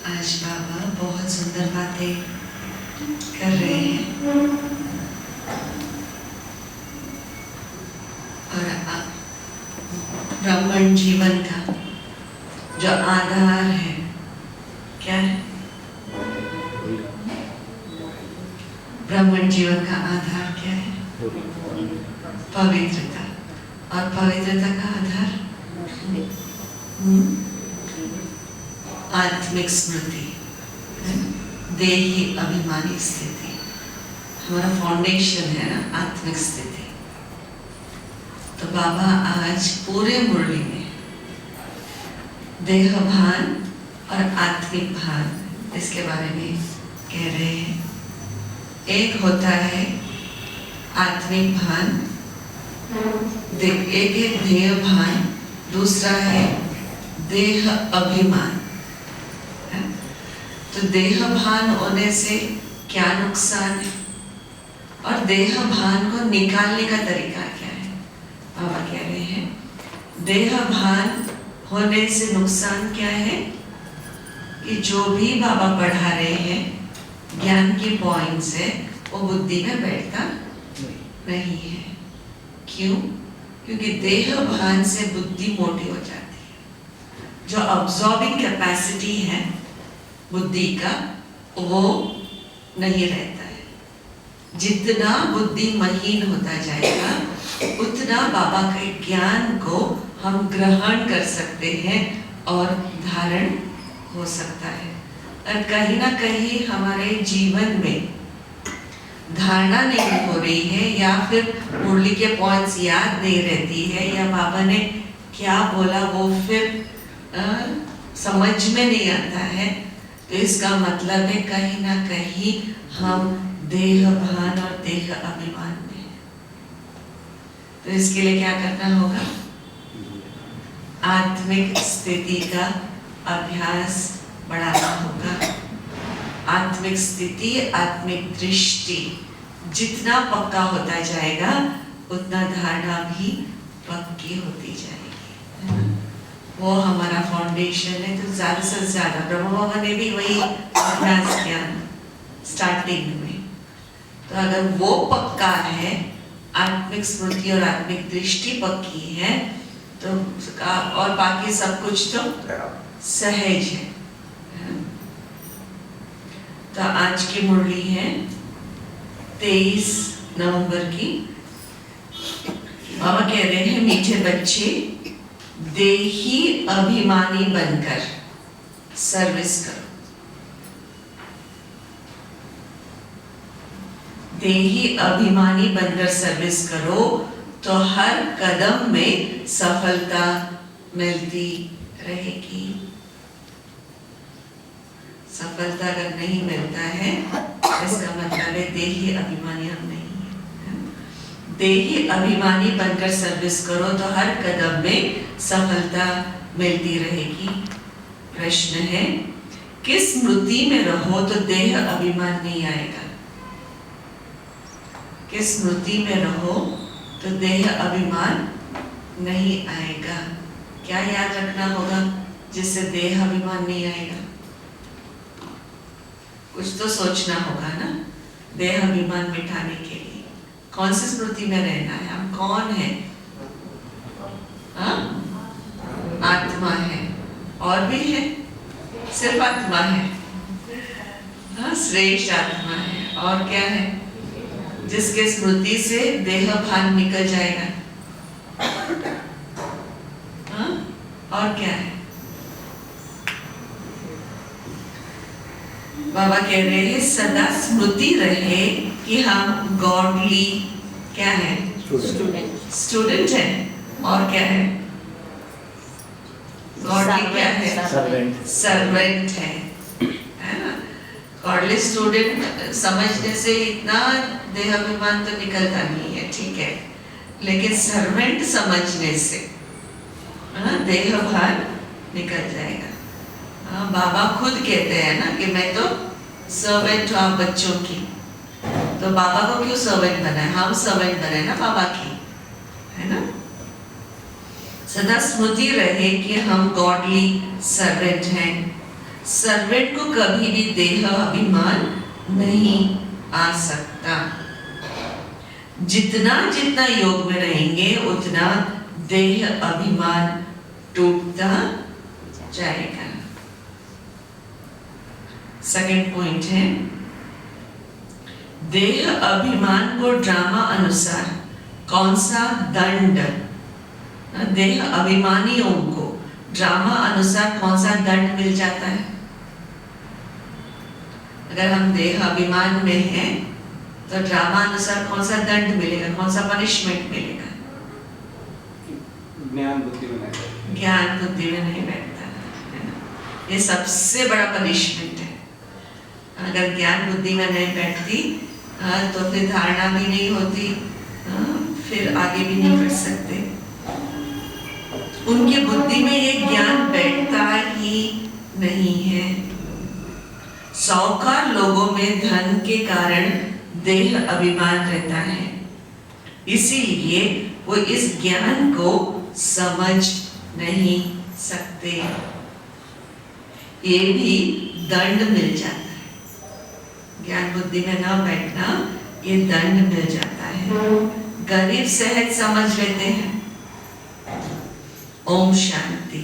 आज बाबा बहुत सुंदर बातें कर रहे हैं और ब्राह्मण जीवन का जो आधार है क्या है? ब्राह्मण जीवन का आधार क्या है? पवित्रता। और पवित्रता का आधार आत्मिक स्मृति, देही अभिमानी स्थिति। हमारा फाउंडेशन है ना आत्मिक स्थिति। तो बाबा आज पूरे मुरली में देह भान और आत्मिक भान इसके बारे में कह रहे हैं। एक होता है आत्मिक भान, एक देह भान, दूसरा है देह अभिमान। तो देह भान होने से क्या नुकसान है और देह भान को निकालने का तरीका क्या है? बाबा कह रहे हैं देह भान होने से नुकसान क्या है कि जो भी बाबा पढ़ा रहे हैं ज्ञान की पॉइंट्स है वो बुद्धि में बैठता नहीं है। क्यों? क्योंकि देह भान से बुद्धि मोटी हो जाती है। जो अब्सॉर्बिंग कैपेसिटी है बुद्धि का वो नहीं रहता है। जितना बुद्धि महीन होता जाएगा उतना बाबा के ज्ञान को हम ग्रहण कर सकते हैं और धारण हो सकता है। और कहीं ना कहीं हमारे जीवन में धारणा नहीं हो रही है या फिर मुरली के पॉइंट्स याद नहीं रहती है या बाबा ने क्या बोला वो फिर समझ में नहीं आता है, तो इसका मतलब है कहीं ना कहीं हम देह भान और देह अभिमान में हैं। तो इसके लिए क्या करना होगा? आत्मिक स्थिति का अभ्यास बढ़ाना होगा। आत्मिक स्थिति, आत्मिक दृष्टि जितना पक्का होता जाएगा उतना धारणा भी पक्की होती जाएगी। वो हमारा फाउंडेशन है। तो ज़्यादा से ज़्यादा ब्रह्मा बाबा ने भी वही अभ्यास किया स्टार्टिंग में। तो अगर वो पक्का है, आत्मिक स्मृति और आत्मिक दृष्टि पक्की है, तो और बाकी सब कुछ तो सहज है। तो आज की मुरली है 23 नवंबर की। बाबा कह रहे हैं मीठे बच्चे देही अभिमानी बनकर सर्विस करो। देही अभिमानी बनकर सर्विस करो तो हर कदम में सफलता मिलती रहेगी। सफलता अगर नहीं मिलता है इसका मतलब है देही अभिमानी हम नहीं है। देही अभिमानी बनकर सर्विस करो तो हर कदम में सफलता मिलती रहेगी। प्रश्न है किस स्मृति में रहो तो देह अभिमान नहीं आएगा? किस स्मृति में रहो तो देह अभिमान नहीं आएगा? क्या याद रखना होगा जिससे देह अभिमान नहीं आएगा? कुछ तो सोचना होगा ना देह अभिमान मिटाने के लिए। कौन सी स्मृति में रहना है? हम कौन है? आत्मा है। और भी है? सिर्फ आत्मा है? श्रेष्ठ आत्मा है। और क्या है? जिसके स्मृति से देह भान निकल जाएगा। और क्या है? बाबा कह रहे हैं सदा स्मृति रहे कि हम गॉडली क्या है? स्टूडेंट है। और क्या है? गॉडली क्या है? सर्वेंट है ना? गॉडली स्टूडेंट समझने से इतना देहाभिमान तो निकलता नहीं है, ठीक है, लेकिन सर्वेंट समझने से देह भान निकल जाएगा। बाबा खुद कहते हैं ना कि मैं तो सर्वेंट हूँ आप बच्चों की। तो बाबा को क्यों सर्वेंट बनाए? हम सर्वेंट बने ना बाबा की, है ना? सदा स्मृति रहे कि हम गॉडली सर्वेंट हैं। सर्वेंट को कभी भी देह अभिमान नहीं आ सकता। जितना जितना योग में रहेंगे उतना देह अभिमान टूटता जाएगा। सेकंड पॉइंट है, देह अभिमान को ड्रामा अनुसार कौन सा दंड, देह अभिमानियों को ड्रामा अनुसार कौन सा दंड मिल जाता है? अगर हम देह अभिमान में हैं तो ड्रामा अनुसार कौन सा दंड मिलेगा, कौन सा पनिशमेंट मिलेगा? ज्ञान बुद्धि में नहीं, ज्ञान बुद्धि में नहीं बैठता है ना? ये सबसे बड़ा पनिशमेंट है। अगर ज्ञान बुद्धि में नहीं बैठती तो फिर धारणा भी नहीं होती, फिर आगे भी नहीं बढ़ सकते। उनकी बुद्धि में ये ज्ञान बैठता ही नहीं है। साहूकार लोगों में धन के कारण देह अभिमान रहता है, इसीलिए वो इस ज्ञान को समझ नहीं सकते। ये भी दंड मिल जाता है, ज्ञान बुद्धि में ना बैठना ये दंड मिल जाता है। गरीब सहज समझ लेते हैं। ओम शांति।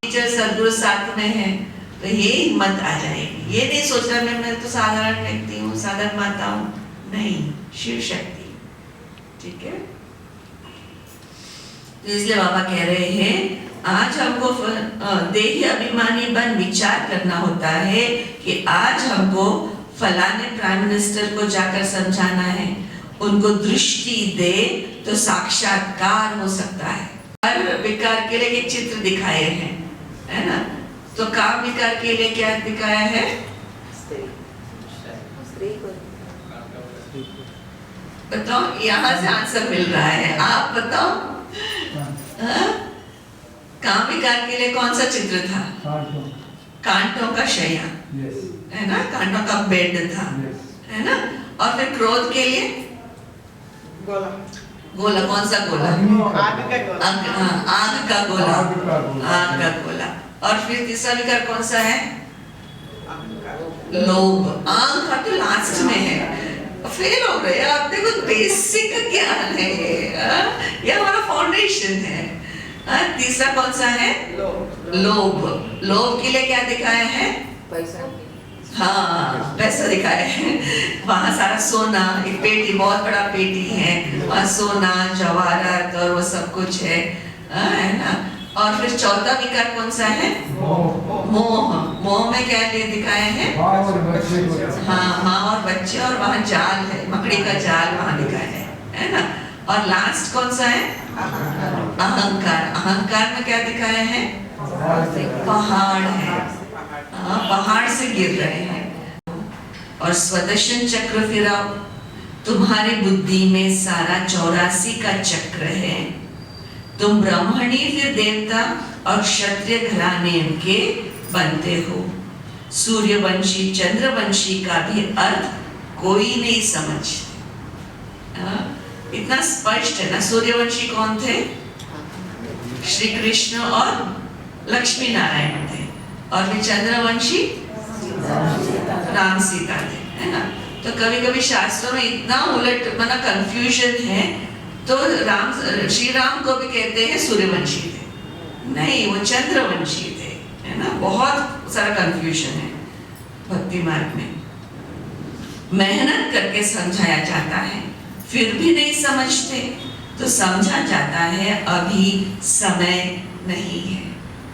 टीचर सदगुरु साथ में है तो ये हिम्मत आ जाएगी, ये नहीं सोचना मैं तो साधारण व्यक्ति हूँ, साधारण माता हूँ, नहीं, शिव शक्ति। ठीक है, तो इसलिए बाबा कह रहे हैं आज हमको देही अभिमानी बन विचार करना होता है कि आज हमको फलाने प्राइम मिनिस्टर को जाकर समझाना है, उनको दृष्टि दे तो साक्षात्कार हो सकता है। हर विकार के लिए एक चित्र दिखाए हैं, है ना? तो काम विकार के लिए क्या दिखाया है? बताओ, यहाँ से आंसर मिल रहा है, आप बताओ। काम विकार के लिए कौन सा चित्र था? कांटों का शय्या, है ना? कांटों का बेड था, है ना? और फिर क्रोध के लिए गोला, गोला कौन सा गोला? आग का गोला, आग का गोला, आग का गोला। और फिर तीसरा विकार कौन सा है? लोभ। आग का तो लास्ट में है, फेल हो रहे हैं आप। देखो बेसिक ज्ञान है ये हमारा फाउंडेशन है। तीसरा कौन सा है? लोभ। लोभ के लिए क्या दिखाया है? पैसा। हाँ, पैसा दिखाया है। वहाँ सारा सोना, एक पेटी, बहुत बड़ा पेटी है, वहाँ सोना जवाहरात और वो सब कुछ है ना? और फिर चौथा विकार कौन सा है? मोह। मोह में क्या दिखाया है? हाँ, माँ और बच्चे, और वहाँ जाल है, मकड़ी का जाल वहाँ दिखाया है ना? और लास्ट कौन सा है? अहंकार। अहंकार में क्या दिखाया है? पहाड़ है, पहाड़ से गिर रहे हैं। और स्वदर्शन चक्र फिराओ, तुम्हारी बुद्धि में सारा 84 का चक्र है। तुम ब्राह्मणी फिर देवता और क्षत्रिय घराने के बनते हो। सूर्यवंशी चंद्रवंशी का भी अर्थ कोई नहीं समझते। इतना स्पष्ट है ना। सूर्यवंशी कौन थे? श्री कृष्ण और लक्ष्मी नारायण थे। और फिर चंद्रवंशी राम सीता थे, है ना? तो कभी कभी शास्त्रों में इतना उलट मना कंफ्यूजन है, तो श्री राम को भी कहते हैं सूर्यवंशी थे, नहीं वो चंद्रवंशी थे, है ना? बहुत सारा कंफ्यूजन है भक्ति मार्ग में। मेहनत करके समझाया जाता है, फिर भी नहीं समझते तो समझा जाता है अभी समय नहीं है।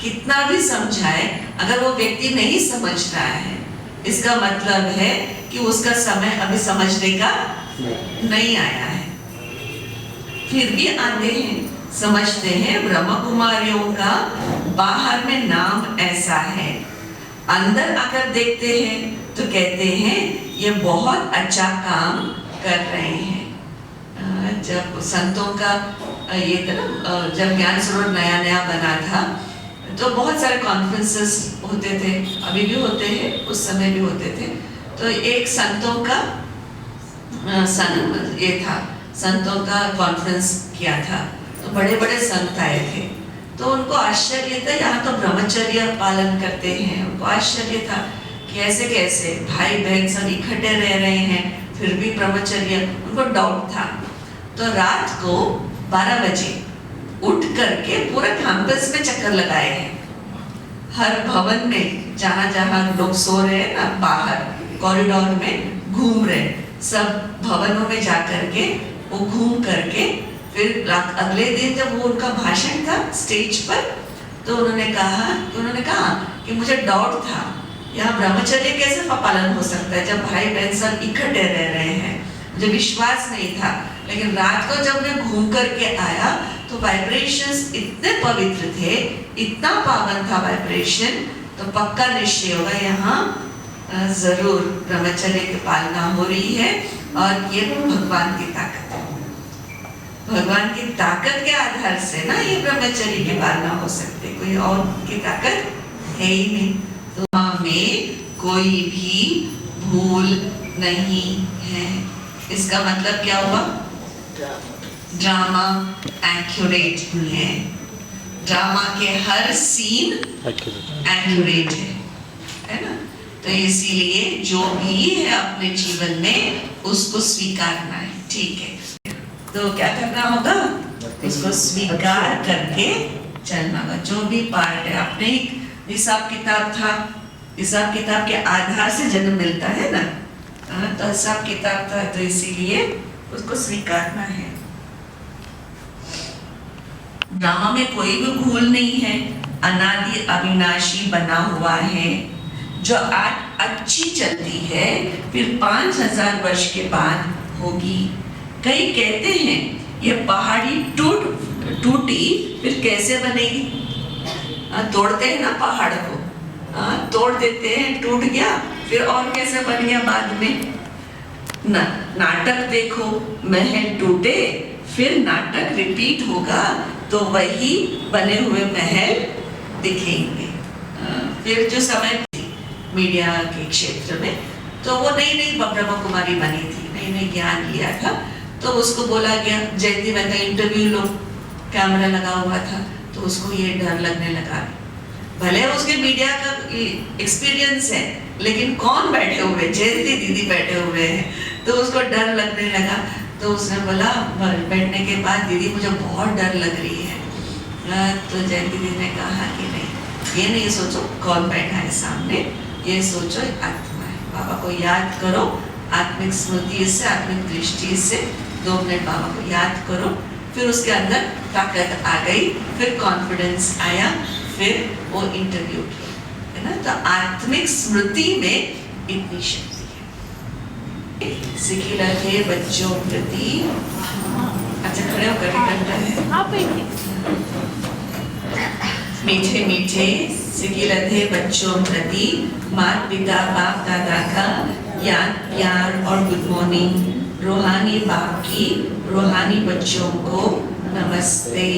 कितना भी समझाए, अगर वो व्यक्ति नहीं समझ रहा है, इसका मतलब है कि उसका समय अभी समझने का नहीं आया है। फिर भी आते हैं, समझते हैं। ब्रह्म कुमारियों का बाहर में नाम ऐसा है, अंदर आकर देखते हैं तो कहते हैं ये बहुत अच्छा काम कर रहे हैं। जब संतों का ये था ना, जब ज्ञान सरोवर नया नया बना था तो बहुत सारे कॉन्फ्रेंसेस होते थे, अभी भी होते हैं, उस समय भी होते थे। तो एक संतों का ये था, संतों का कॉन्फ्रेंस किया था, तो बड़े बड़े संत आए थे। तो उनको आश्चर्य था, यहाँ तो ब्रह्मचर्य पालन करते हैं। उनको आश्चर्य था कि ऐसे कैसे भाई बहन सब इकट्ठे रह रहे हैं फिर भी ब्रह्मचर्य, उनको डाउट था। तो रात को 12 बजे उठ करके पूरा कैंपस में चक्कर लगाए हैं, हर भवन में जहाँ जहाँ लोग सो रहे हैं ना, बाहर कॉरिडोर में घूम रहे, सब भवनों में जा करके वो घूम करके फिर अगले दिन जब वो उनका भाषण था स्टेज पर, तो उन्होंने कहा कि मुझे डाउट था यहाँ ब्रह्मचर्य कैसे पालन हो सकता है जब भाई बहन सब इकट्ठे रह रहे हैं, मुझे विश्वास नहीं था। लेकिन रात को जब मैं घूम करके आया तो वाइब्रेशंस इतने पवित्र थे, इतना पावन था वाइब्रेशन, तो पक्का निश्चय होगा यहाँ जरूर ब्रह्मचर्य की पालना हो रही है। और ये भगवान की ताकत है, भगवान की ताकत के आधार से ना ये ब्रह्मचर्य की पालना हो सकती है, कोई और की ताकत है ही नहीं। तो हमें कोई भी भूल नहीं है। इसका मतलब क्या हुआ? ड्रामा एक्यूरेट है, ड्रामा के हर सीन एक्यूरेट है ना। तो इसीलिए जो भी है अपने जीवन में उसको स्वीकारना है, ठीक है। तो क्या करना होगा? उसको स्वीकार करके चलना होगा। जो भी पार्ट है, अपने हिसाब किताब था, हिसाब किताब के आधार से जन्म मिलता है ना, तो हिसाब किताब था, तो इसीलिए उसको स्वीकारना है। ड्रामा में कोई भी भूल नहीं है, अनादि अविनाशी बना हुआ है, जो आज अच्छी चलती है फिर 5000 वर्ष के बाद होगी। कई कहते हैं ये पहाड़ी टूटी फिर कैसे बनेगी? तोड़ते हैं ना पहाड़ को, तोड़ देते हैं, टूट गया फिर और कैसे बन गया बाद में। नाटक देखो, महल टूटे फिर नाटक रिपीट होगा तो वही बने हुए महल दिखेंगे। फिर जो समय मीडिया के क्षेत्र में, तो वो नई ब्रह्म कुमारी बनी थी, नई ज्ञान लिया था, तो उसको बोला गया जयंती बहन का इंटरव्यू लो, कैमरा लगा हुआ था, तो उसको ये डर लगने लगा। भले उसके मीडिया का एक्सपीरियंस है, लेकिन कौन बैठे हुए, जयंती दीदी बैठे हुए हैं, तो उसको डर लगने लगा। तो उसने बोला बैठने के बाद, दीदी मुझे बहुत डर लग रही है। तो जयंती दीदी ने कहा कि नहीं, ये नहीं सोचो कौन बैठा है सामने, ये सोचो आत्मा है। बाबा को याद करो, आत्मिक स्मृति से, आत्मिक दृष्टि से 2 मिनट बाबा को याद करो, फिर उसके अंदर ताकत आ गई, फिर कॉन्फिडेंस आया, फिर वो इंटरव्यू किया, है ना। तो आत्मिक स्मृति में इतनी शक्ति है। सिखी लगे बच्चों प्रति, अच्छा खड़े होकर करता है, मीठे मीठे सिखी लगे बच्चों प्रति माता पिता बाप दादा का याद प्यार और गुड मॉर्निंग। रूहानी बाप की रूहानी बच्चों को नमस्ते।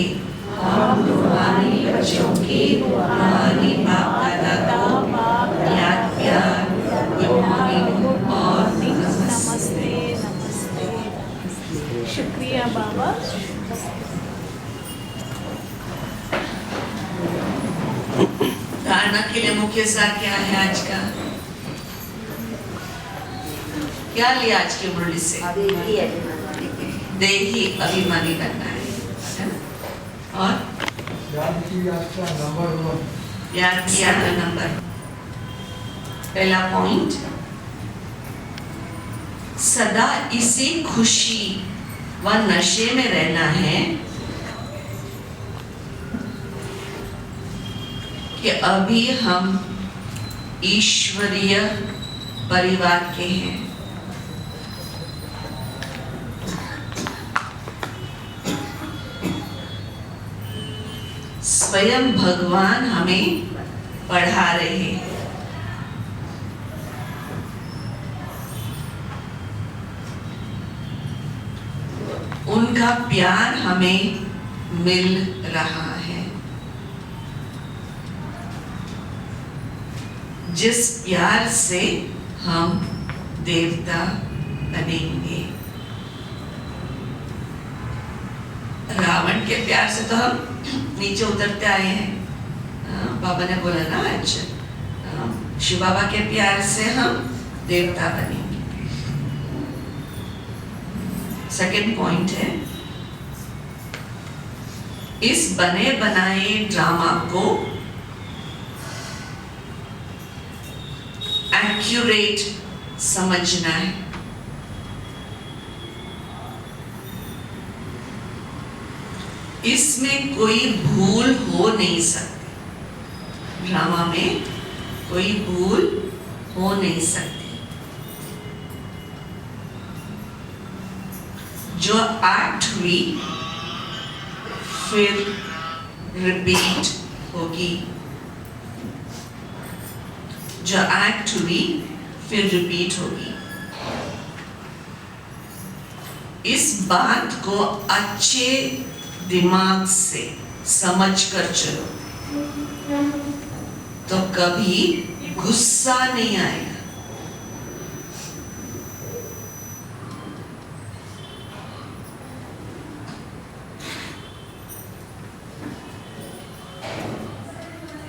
हम रूहानी बच्चों की रूहानी बाप दादा को याद प्यार गुड मॉर्निंग और नमस्ते। शुक्रिया बाबा। धारणा के लिए मुख्य सार क्या है आज का? क्या लिया आज की मुरली से? देही अभिमानी बनना है ना? और याद किया था नंबर। पहला पॉइंट, सदा इसी खुशी व नशे में रहना है कि अभी हम ईश्वरीय परिवार के हैं। स्वयं भगवान हमें पढ़ा रहे हैं। उनका प्यार हमें मिल रहा है। जिस प्यार से हम देवता बनेंगे। रावण के प्यार से तो हम नीचे उतरते आए हैं। बाबा ने बोला ना आज शिव बाबा के प्यार से हम देवता बनेंगे। सेकंड पॉइंट है, इस बने बनाए ड्रामा को एक्यूरेट समझना है। इसमें कोई भूल हो नहीं सकती, ड्रामा में कोई भूल हो नहीं सकती। जो एक्ट हुई फिर रिपीट होगी, जो एक्ट हुई फिर रिपीट होगी। इस बात को अच्छे दिमाग से समझ कर चलो तो कभी गुस्सा नहीं आएगा।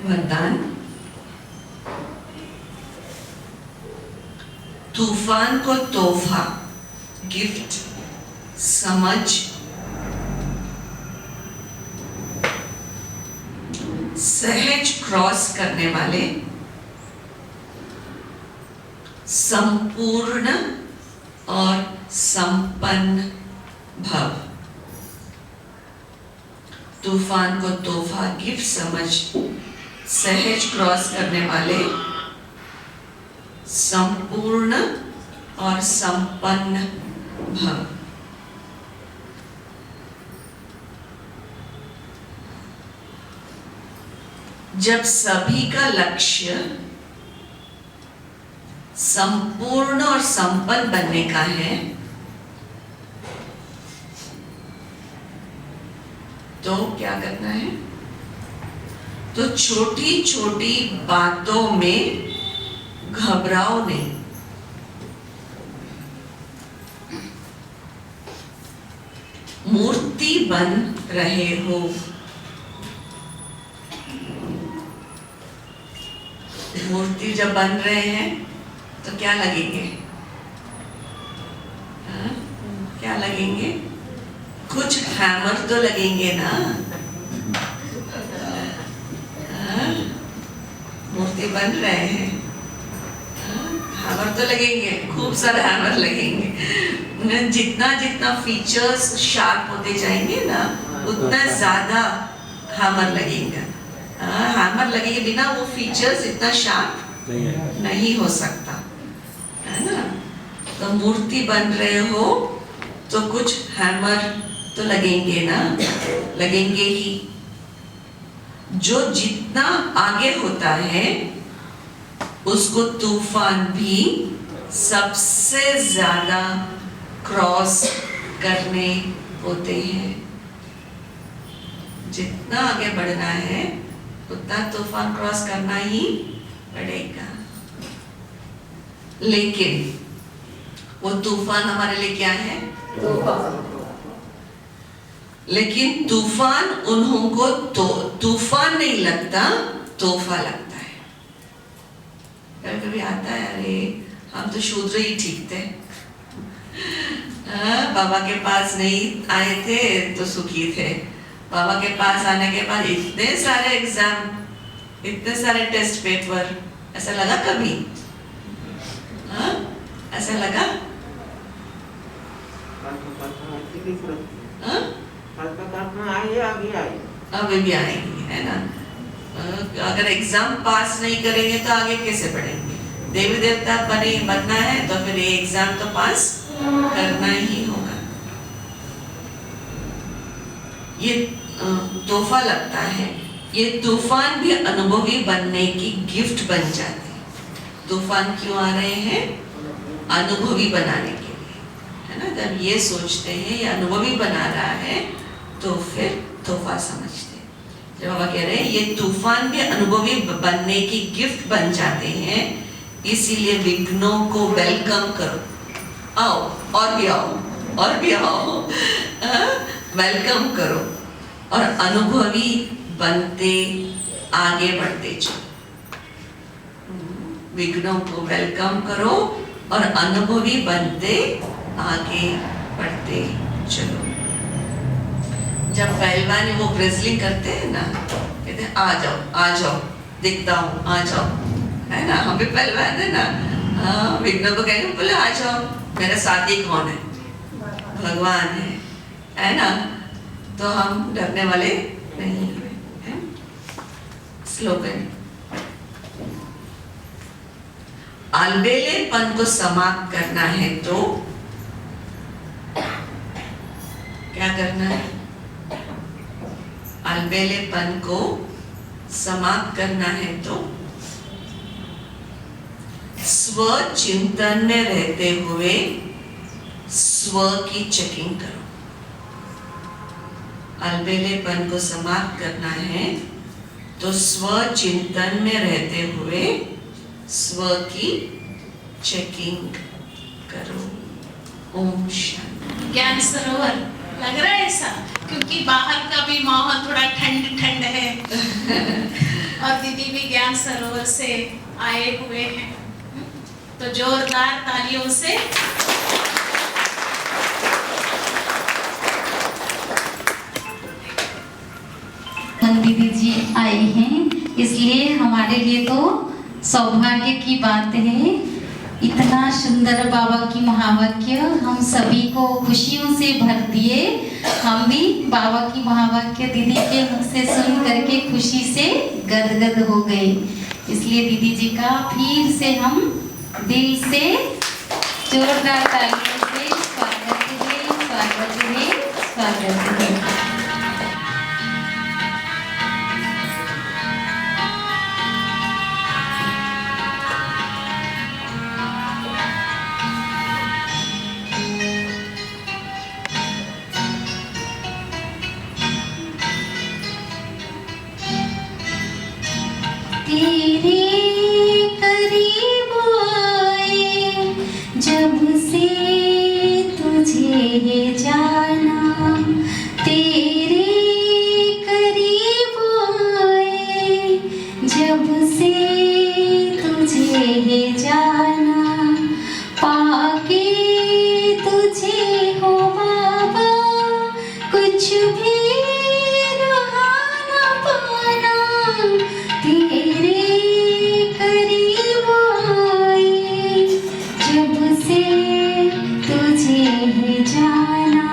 वरदान, तूफान को तोहफा गिफ्ट समझ सहज क्रॉस करने वाले संपूर्ण और संपन्न भव। तूफान को तोहफा गिफ्ट समझ सहज क्रॉस करने वाले संपूर्ण और संपन्न भव। जब सभी का लक्ष्य संपूर्ण और संपन्न बनने का है तो क्या करना है? तो छोटी छोटी बातों में घबराओ नहीं। मूर्ति बन रहे हो, मूर्ति जब बन रहे हैं तो क्या लगेंगे? क्या लगेंगे? कुछ हैमर तो लगेंगे ना। मूर्ति बन रहे हैं, हैमर तो लगेंगे, खूब सारे हैमर लगेंगे। जितना जितना फीचर्स शार्प होते जाएंगे ना उतना ज्यादा हैमर लगेगा। हैमर लगे के बिना वो फीचर्स इतना शार्प नहीं हो सकता, है ना। तो मूर्ति बन रहे हो तो कुछ हैमर तो लगेंगे ना, लगेंगे ही। जो जितना आगे होता है उसको तूफान भी सबसे ज्यादा क्रॉस करने होते हैं। जितना आगे बढ़ना है उतना तूफान क्रॉस करना ही पड़ेगा। लेकिन वो तूफान हमारे लिए क्या है? लेकिन तूफान उन्हों को तूफान नहीं लगता, तोहफा लगता है। कभी कभी आता है, अरे हम तो शूद्र ही ठीक थे, बाबा के पास नहीं आए थे तो सुखी थे। बाबा के पास आने के बाद इतने सारे एग्जाम, इतने सारे टेस्ट पेपर, ऐसा लगा कभी? ऐसा लगा? अभी भी आएंगी, है ना। अगर एग्जाम पास नहीं करेंगे तो आगे कैसे पढ़ेंगे? देवी देवता बनना है तो फिर ये एग्जाम तो पास करना ही होगा। ये तोहफा लगता है। ये तूफान भी अनुभवी बनने की गिफ्ट बन जाती है। तूफान क्यों आ रहे हैं? अनुभवी बनाने के लिए, है ना। जब ये सोचते हैं ये अनुभवी बना रहा है तो फिर तोहफा समझते हैं। जब बाबा कह रहे हैं ये तूफान भी अनुभवी बनने की गिफ्ट बन जाते हैं, इसीलिए विघ्नों को वेलकम करो। आओ और भी आओ और भी आओ। वेलकम करो और अनुभवी बनते आगे बढ़ते चलो। विघ्नों को वेलकम करो और अनुभवी बनते आगे बढ़ते चलो। जब पहलवान वो रेसलिंग करते हैं ना, कहते हैं आ जाओ दिखता हूँ, आ जाओ, है ना। हम भी पहलवान है ना। हाँ, विघ्नों को कहेंगे बोले आ जाओ, मेरा साथी कौन है? भगवान है ना। तो हम डरने वाले नहीं हैं। स्लोगन, अलबेलेपन को समाप्त करना है तो क्या करना है? अलबेलेपन को समाप्त करना है तो स्व चिंतन में रहते हुए स्व की चेकिंग करो। अलबेलेपन को समाप्त करना है तो स्व चिंतन में रहते हुए स्व की चेकिंग करो। ओम शांति। ज्ञान सरोवर लग रहा है ऐसा, क्योंकि बाहर का भी माहौल थोड़ा ठंड ठंड है और दीदी भी ज्ञान सरोवर से आए हुए हैं, तो जोरदार तालियों से दीदी जी आई हैं, इसलिए हमारे लिए तो सौभाग्य की बात है। इतना सुंदर बाबा की महावाक्य हम सभी को खुशियों से भर दिए। हम भी बाबा की महावाक्य दीदी के मुख से सुन करके खुशी से गदगद हो गए। इसलिए दीदी जी का फिर से हम दिल से जोरदार तालियों से स्वागत है, स्वागत है, स्वागत है। तेरे करीब आए जब से तुझे जाना, तेरे करीब आए जब से तुझे जाना, पाके तुझे हो बाबा कुछ भी रहा न पाना। तेरे करीब आए जब से तुझे जाना।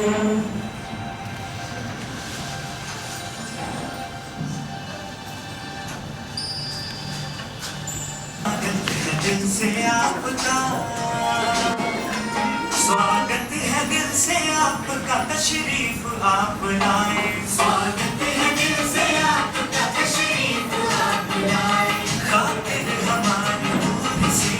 दिल से आपका स्वागत है, दिल से आपका तशरीफ आप लाए। स्वागत है, दिल से आपका तशरीफ आप लाए। खातिर हमारी दूर से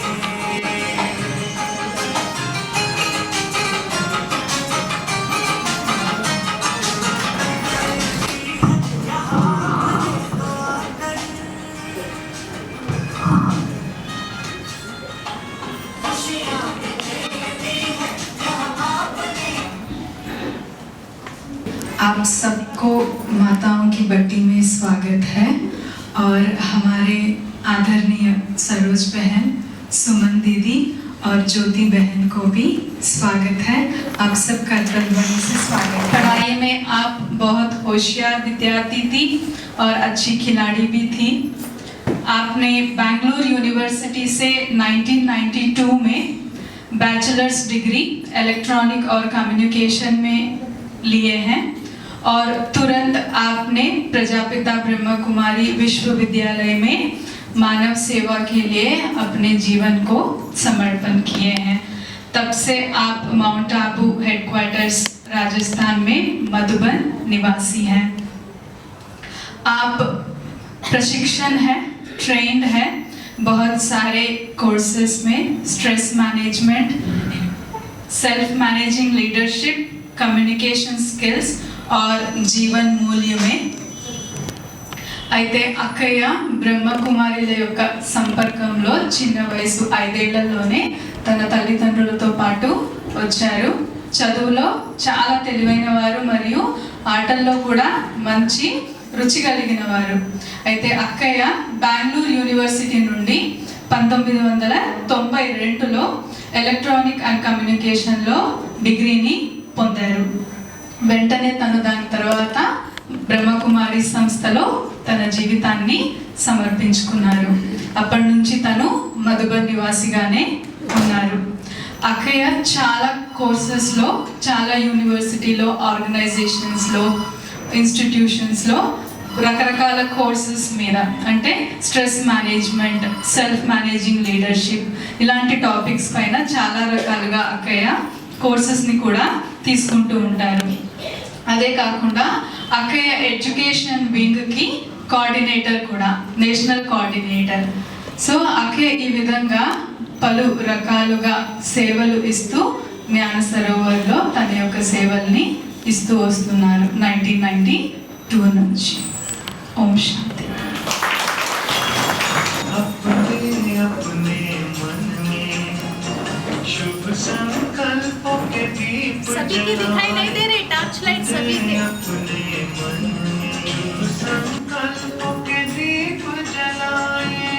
आप सबको माताओं की बट्टी में स्वागत है और हमारे आदरणीय सरोज बहन, सुमन दीदी और ज्योति बहन को भी स्वागत है। आप सबका तनमनी से स्वागत। पढ़ाई में आप बहुत होशियार विद्यार्थी थी और अच्छी खिलाड़ी भी थी। आपने बेंगलुरु यूनिवर्सिटी से 1992 में बैचलर्स डिग्री इलेक्ट्रॉनिक और कम्युनिकेशन में लिए हैं और तुरंत आपने प्रजापिता ब्रह्मा कुमारी विश्वविद्यालय में मानव सेवा के लिए अपने जीवन को समर्पण किए हैं। तब से आप माउंट आबू हेडक्वार्टर्स राजस्थान में मधुबन निवासी हैं। आप प्रशिक्षण है, ट्रेंड है बहुत सारे कोर्सेस में, stress management, self managing leadership, communication skills और జీవన్ మూల్యమే। అయితే అక్కయ్య బ్రహ్మకుమారిల యొక్క సంపర్కంలో చిన్న వయసు 5 ఏళ్లలోనే తన తల్లిదండ్రులతో పాటు వచ్చారు। చదువులో చాలా తెలివైన వారు మరియు ఆటల్లో కూడా మంచి రుచి కలిగిన వారు। అయితే అక్కయ్య బెంగళూరు యూనివర్సిటీ నుండి 1992లో ఎలక్ట్రానిక్ అండ్ కమ్యూనికేషన్లో డిగ్రీని పొందారు। వెంటనే తను దాని తర్వాత బ్రహ్మకుమారి సంస్థలో తన జీవితాన్ని సమర్పించుకున్నారు। అప్పటి నుంచి తను మధుబన్ నివాసిగానే ఉన్నారు। అక్కయ్య చాలా కోర్సెస్లో, చాలా యూనివర్సిటీలో, ఆర్గనైజేషన్స్లో, ఇన్స్టిట్యూషన్స్లో రకరకాల కోర్సెస్ మీద, అంటే stress management, self managing leadership ఇలాంటి టాపిక్స్ పైన చాలా రకాలుగా అక్కయ్య కోర్సెస్ని కూడా తీసుకుంటూ ఉంటారు। అదే కాకుండా అక్కయ్య ఎడ్యుకేషన్ వింగ్కి కోఆర్డినేటర్ కూడా, నేషనల్ కోఆర్డినేటర్। సో అక్కయ్య ఈ విధంగా పలు రకాలుగా సేవలు ఇస్తూ జ్ఞాన సరోవర్లో తన యొక్క సేవల్ని ఇస్తూ వస్తున్నారు 1992 నుంచి। ఓం శాంతి। संकल्पों के दीप सभी की दिखाई नहीं दे रही टॉर्च लाइट सभी के। संकल्पों के दीप जलाए।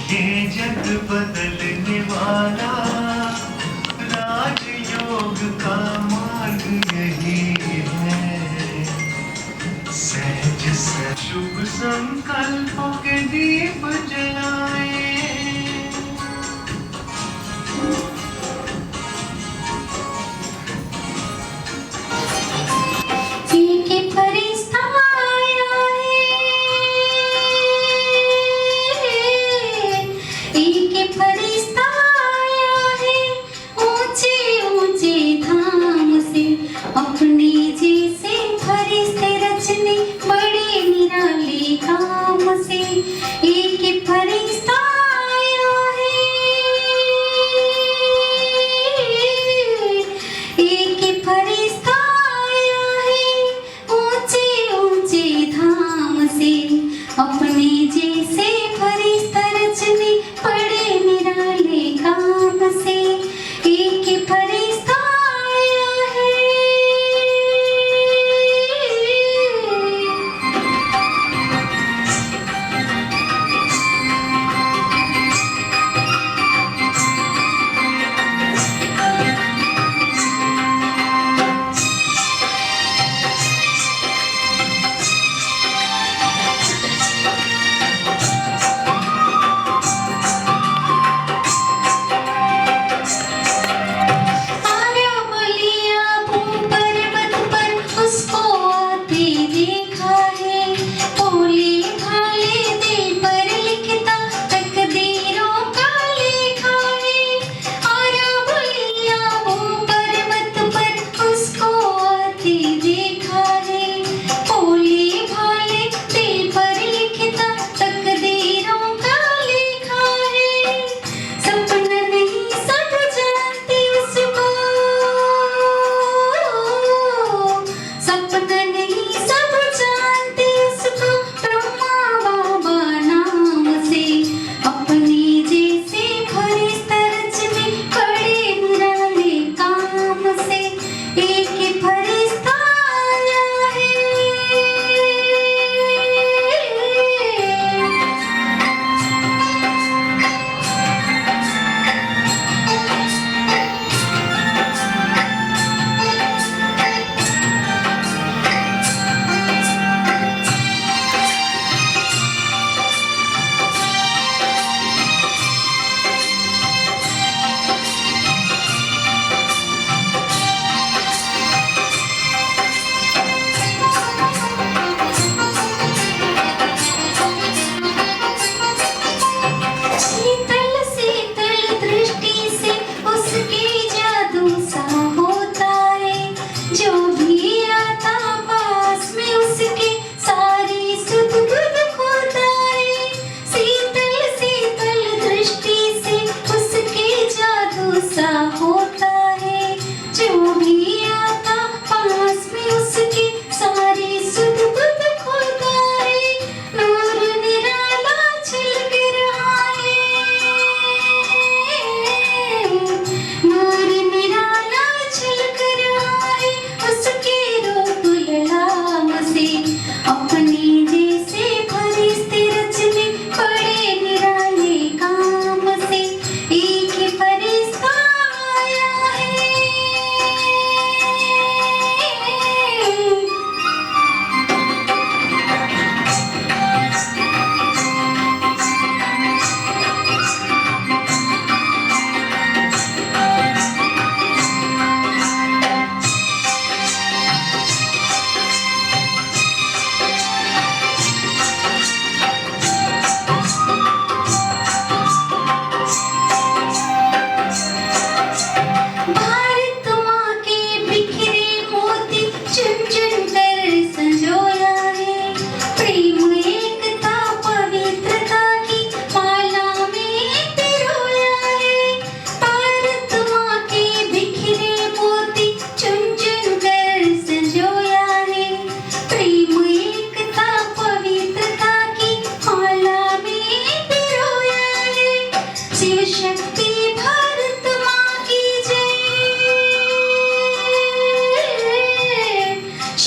ये जग बदलने वाला राजयोग का मार्ग यही है। सहज से शुभ संकल्पों के दीप जलाए। अपने जैसे फरिश्ते रचने बड़े निराले काम से एक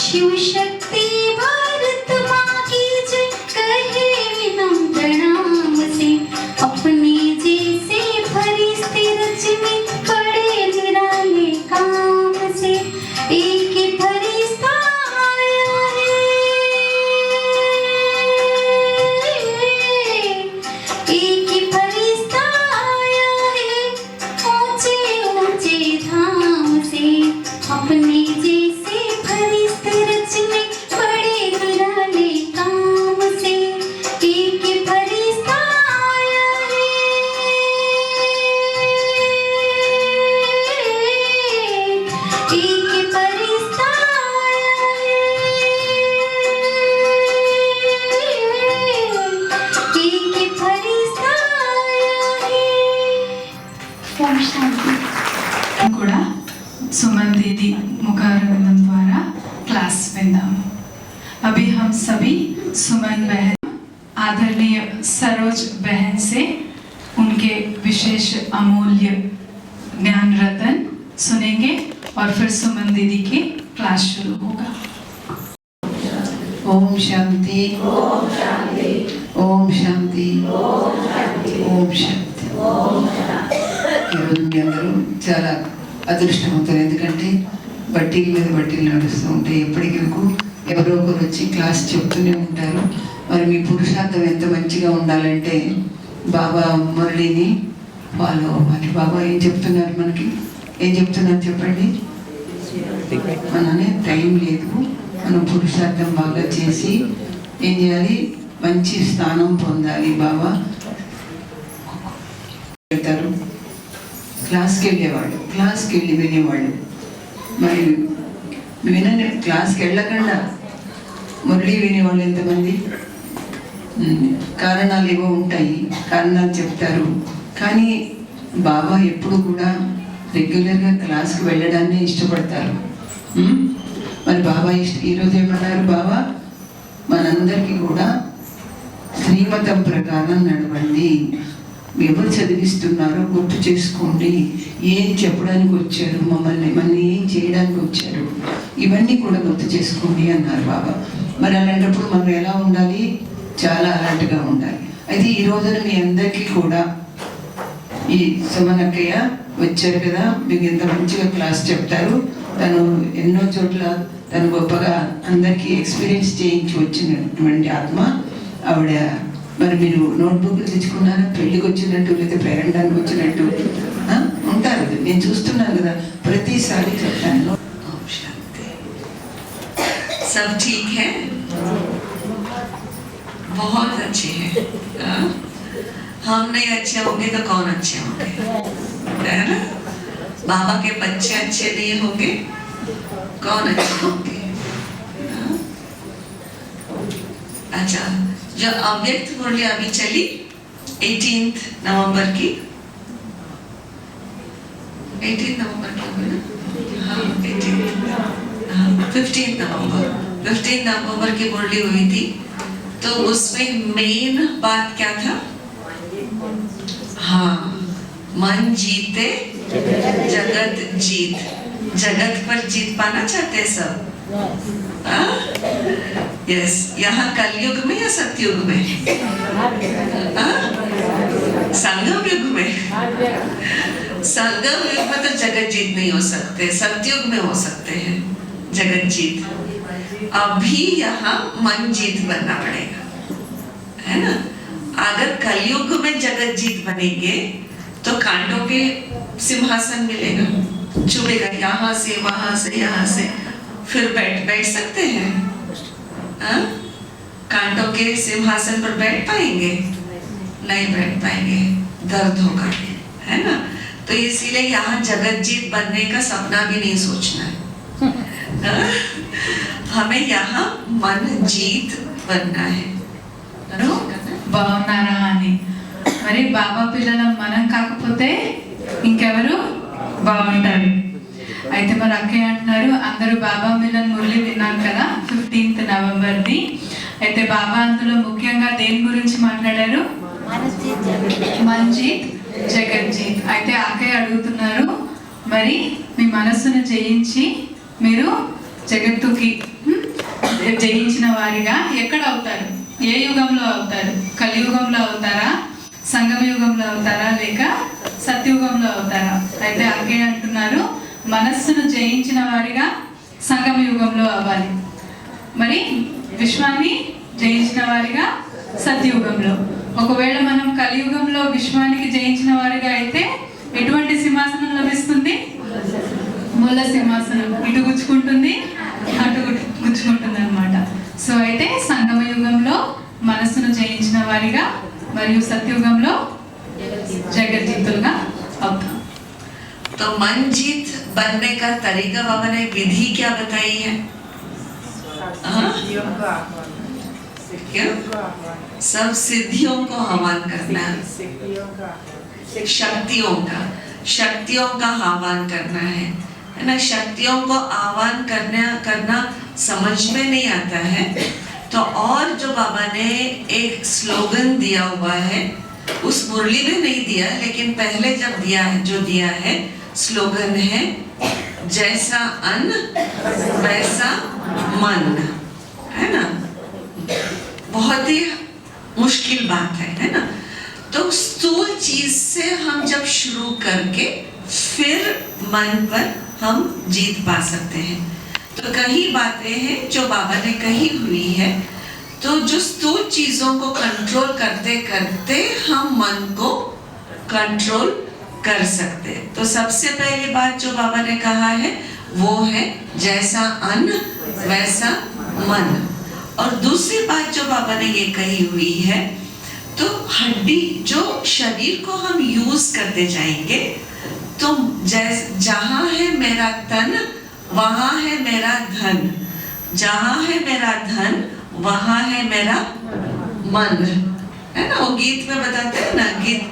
शिव शक्ति भारत माँ की जय कहे विनम्र प्रणाम से। अपने जैसे फरिश्ते रचने बड़े निराले काम से। एक फरिश्ता आया है, एक फरिश्ता आया है ऊंचे ऊंचे धाम से। अपने जैसे फरिश्ते रचने बड़े निराले काम से। एक फरिश्ता आया है, एक फरिश्ता आया है, एक फरिश्ता आया है। ओम शांति। కూడా सुमन दीदी मुखारविंदम द्वारा क्लास विंदाम। अभी हम सभी सुमन बहन आदरणीय सरोज बहन से उनके विशेष अमूल्य ज्ञान रतन सुनेंगे और फिर सुमन दीदी की क्लास शुरू होगा। ओम शांति ओम शांति ओम शांति ओम शांति। ఈరోజు మీ అందరూ చాలా అదృష్టవంతులు, ఎందుకంటే బట్టీల మీద బట్టీలు నడుస్తూ ఉంటాయి. ఎప్పటికీ ఎవరో ఒకరు వచ్చి క్లాస్ చెప్తూనే ఉంటారు. మరి మీ పురుషార్థం ఎంత మంచిగా ఉండాలంటే బాబా మురళిని ఫాలో అవ్వాలి. బాబా ఏం చెప్తున్నారు, మనకి ఏం చెప్తున్నారు చెప్పండి. మననే టైం లేదు, మనం పురుషార్థం బాగా చేసి ఏం చేయాలి, మంచి స్థానం పొందాలి. బాబా వెళ్తారు, క్లాస్కి వెళ్ళేవాళ్ళు, క్లాస్కి వెళ్ళి వినేవాళ్ళు. మరి వినని క్లాస్కి వెళ్ళకుండా మురళి వినేవాళ్ళు ఎంతమంది? కారణాలు ఏవో ఉంటాయి, కారణాలు చెప్తారు. కానీ బాబా ఎప్పుడు కూడా రెగ్యులర్గా క్లాస్కి వెళ్ళడాన్నే ఇష్టపడతారు. మరి బాబా ఈరోజు ఏమన్నారు, బాబా మనందరికీ కూడా శ్రీమతం ప్రకారం నడవండి. ఎవరు చదివిస్తున్నారో గుర్తు చేసుకోండి. ఏం చెప్పడానికి వచ్చారు, మనల్ని ఏం చేయడానికి వచ్చారు, ఇవన్నీ కూడా గుర్తు చేసుకోండి అన్నారు బాబా. మరి అలాంటప్పుడు మనం ఎలా ఉండాలి, చాలా అలర్ట్గా ఉండాలి. అయితే ఈ రోజున మీ అందరికీ కూడా ఈ సుమనక్కయ్య వచ్చారు కదా, మీకు ఎంత మంచిగా క్లాస్ చెప్తారు. తను ఎన్నో చోట్ల తను గొప్పగా అందరికీ ఎక్స్పీరియన్స్ చేయించి వచ్చినటువంటి ఆత్మ ఆవిడ. మరి మీరు నోట్బుక్లు తెచ్చుకున్నారా, పెళ్ళికి వచ్చినట్టు లేదా పేరెంటానికి వచ్చినట్టు ఉంటారు కదా, నేను చూస్తున్నాను కదా, ప్రతిసారి చెప్తాను. ओम शांति। सब ठीक है, बहुत अच्छे हैं। हम नहीं अच्छे होंगे तो कौन अच्छे होंगे, है ना? बाबा के बच्चे अच्छे नहीं होंगे, कौन अच्छे होंगे? अच्छा, जो अव्यक्त मुरली अभी चली 18 नवंबर की, 18 नवंबर की हुई ना? हाँ 15 नवंबर की मुरली हुई थी। तो उसमें मेन बात क्या था? हाँ, मन जीते जगत जीत। जगत पर जीत पाना चाहते सब? यस। यहाँ कलयुग में या सतयुग में? संगम युग में। संगम युग में तो जगत जीत नहीं हो सकते, सतयुग में हो सकते हैं जगत जीत। अभी यहाँ मन जीत बनना पड़ेगा, है ना? अगर कलयुग में जगत जीत बनेंगे तो कांटों के सिंहासन मिलेगा, चुभेगा यहाँ से वहां से यहाँ से, फिर बैठ सकते हैं? कांटों के सिंहासन पर बैठ पाएंगे? नहीं बैठ पाएंगे, दर्द होगा, है ना? तो इसीलिए यहाँ जगत जीत बनने का सपना भी नहीं सोचना है। हमें यहाँ मन जीत बनना है। బాగున్నారా అని. మరి బాబా పిల్లల మనం కాకపోతే ఇంకెవరు బాగుంటారు? అయితే మరి అక్కయ్య అంటున్నారు, అందరూ బాబా మిలన్ మురళి విన్నారు కదా 15th నవంబర్ది. అయితే బాబా అందులో ముఖ్యంగా దేని గురించి మాట్లాడారు? మన్జీత్ జగజ్జీత్. అయితే అక్కయ్య అడుగుతున్నారు, మరి మీ మనస్సును జయించి మీరు జగత్తుకి జయించిన వారిగా ఎక్కడ అవుతారు? ఏ యుగంలో అవుతారు? కలియుగంలో అవుతారా, సంగమ యుగంలో అవుతారా, లేక సత్యుగంలో అవుతారా? అయితే అక్కే అంటున్నారు మనస్సును జయించిన వారిగా సంగమ యుగంలో అవ్వాలి, మరి విశ్వాన్ని జయించిన వారిగా సత్యయుగంలో. ఒకవేళ మనం కలియుగంలో విశ్వానికి జయించిన వారిగా అయితే ఎటువంటి సింహాసనం లభిస్తుంది? ముళ్ళ సింహాసనం. ఇటు గుచ్చుకుంటుంది, అటు గుచ్చుకుంటుంది అనమాట. సో అయితే సంగమ యుగంలో మనస్సును జయించిన వారిగా మరియు సత్యయుగంలో జగజ్జీతులుగా అవుతాం. तो मन जीत बनने का तरीका बाबा ने विधि क्या बताई है? क्या? सब सिद्धियों को आह्वान करना है, शक्तियों का आह्वान करना है ना। शक्तियों को आह्वान करना समझ में नहीं आता है, तो और जो बाबा ने एक स्लोगन दिया हुआ है, उस मुरली में नहीं दिया, लेकिन पहले जब दिया है स्लोगन है जैसा अन्न वैसा मन, है ना। बहुत ही मुश्किल बात है ना। तो स्थूल चीज से हम जब शुरू करके फिर मन पर हम जीत पा सकते हैं। तो कई बातें हैं जो बाबा ने कही हुई है, तो जो स्थूल चीजों को कंट्रोल करते करते हम मन को कंट्रोल कर सकते हैं। तो सबसे पहली बात जो बाबा ने कहा है वो है जैसा अन्न वैसा मन। और दूसरी बात जो बाबा ने ये कही हुई है, तो हड्डी जो शरीर को हम यूज करते जाएंगे, तो जहां है मेरा तन वहां है मेरा धन, जहां है मेरा धन वहां है मेरा मन, है ना। वो गीत में बताते हैं ना, गीत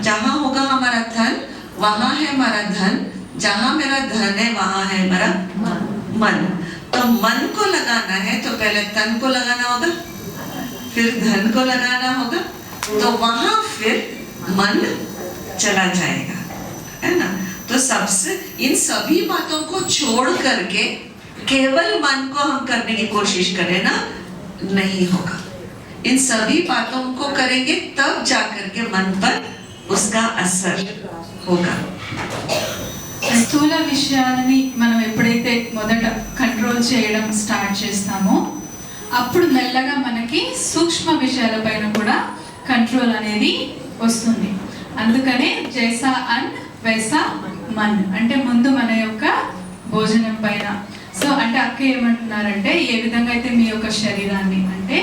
जहां होगा हमारा धन वहां है हमारा धन, जहां मेरा धन है वहां है मेरा मन। तो मन को लगाना है तो पहले तन को लगाना होगा, फिर धन को लगाना होगा, तो वहां फिर मन चला जाएगा, है ना। तो सबसे इन सभी बातों को छोड़ करके केवल मन को हम करने की कोशिश करें ना, नहीं होगा। इन सभी बातों को करेंगे तब जाकर के मन पर उसका असर होगा। స్థూల విషయాలని మనం ఎప్పుడైతే మొదట కంట్రోల్ చేయడం స్టార్ట్ చేస్తామో అప్పుడు మెల్లగా మనకి సూక్ష్మ విషయాలపైన కూడా కంట్రోల్ అనేది వస్తుంది. అందుకనే జైసా అన్ వైసా మన్ అంటే ముందు మన యొక్క భోజనం పైన. సో అంటే అక్క ఏమంటున్నారంటే ఏ విధంగా అయితే మీ యొక్క శరీరాన్ని అంటే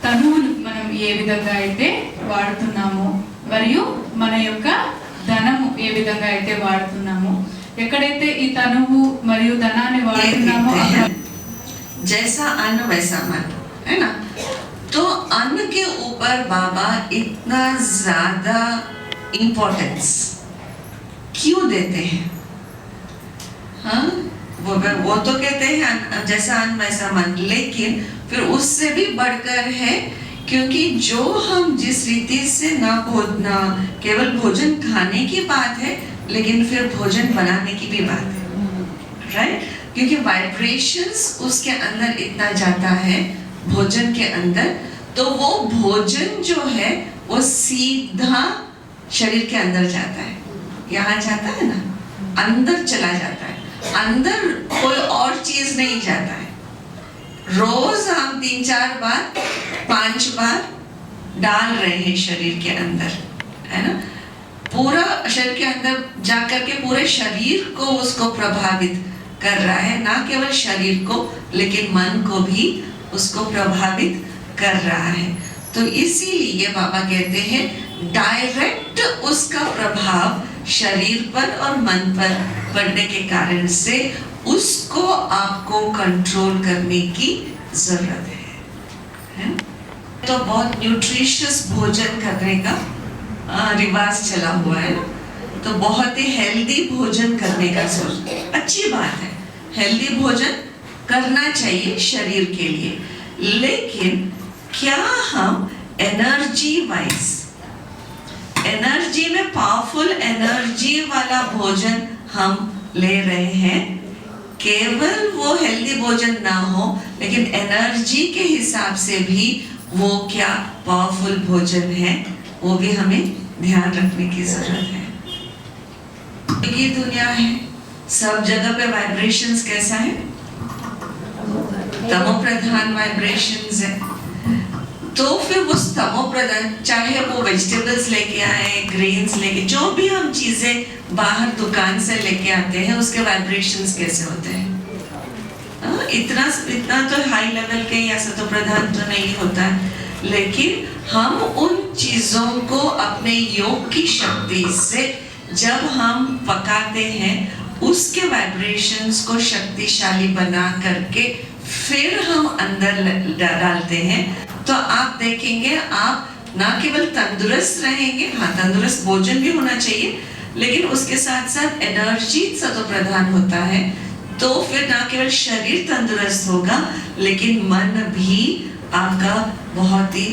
తనువును మనం ఏ విధంగా అయితే వాడుతున్నామో మరియు మన యొక్క ధనము ఏ విధంగా అయితే వాడుతున్నామో, ఎక్కడైతే ఈ తనువు మరియు ధనాన్ని వాడుతున్నామో जैसा अन्न वैसा मन, है ना। तो अन्न के ऊपर बाबा इतना ज्यादा इम्पोर्टेंस क्यों देते हैं? हाँ, वो तो कहते हैं जैसा अन्न वैसा मन, लेकिन फिर उससे भी बढ़कर है, क्योंकि जो हम जिस रीति से ना केवल भोजन खाने की बात है, लेकिन फिर भोजन बनाने की भी बात है, राइट। क्योंकि वाइब्रेशंस उसके अंदर इतना जाता है भोजन के अंदर, तो वो भोजन जो है वो सीधा शरीर के अंदर जाता है, यहाँ जाता है ना, अंदर चला जाता है, अंदर कोई और चीज नहीं जाता है। रोज हम 3-4 बार 5 बार डाल रहे हैं शरीर के अंदर, है ना। पूरा शरीर के अंदर जाकर के पूरे शरीर को उसको प्रभावित कर रहा है, ना केवल शरीर को लेकिन मन को भी उसको प्रभावित कर रहा है। तो इसीलिए बाबा कहते हैं डायरेक्ट उसका प्रभाव शरीर पर और मन पर पड़ने के कारण से उसको आपको कंट्रोल करने की जरूरत है। तो बहुत न्यूट्रिशियस भोजन करने का रिवाज चला हुआ है, तो बहुत ही हेल्दी भोजन करने का सोच, अच्छी बात है, हेल्दी भोजन करना चाहिए शरीर के लिए, लेकिन क्या हम एनर्जी वाइज एनर्जी में पावरफुल एनर्जी वाला भोजन हम ले रहे हैं केवल वो हेल्दी भोजन ना हो, लेकिन एनर्जी के हिसाब से भी वो क्या पावरफुल भोजन है, वो भी हमें ध्यान रखने की जरूरत है। ये दुनिया है, सब जगह पे वाइब्रेशंस कैसा है, तमो प्रधान वाइब्रेशंस है। तो फिर वो तमो प्रधान, चाहे वो वेजिटेबल्स लेके आए, ग्रेन्स लेके, जो भी हम चीजें बाहर दुकान से लेके आते हैं, उसके वाइब्रेशंस कैसे होते हैं। इतना तो हाई लेवल के या सतो प्रधान तो नहीं होता है, लेकिन हम उन चीजों को अपने योग की शक्ति से जब हम पकाते हैं, उसके वाइब्रेशंस को शक्तिशाली बना करके फिर हम अंदर डालते हैं, तो आप देखेंगे आप ना केवल तंदुरुस्त रहेंगे, हाँ तंदुरुस्त भोजन भी होना चाहिए, लेकिन उसके साथ साथ एनर्जी सतो प्रधान होता है। तो फिर ना केवल शरीर तंदुरुस्त होगा, लेकिन मन भी आपका बहुत ही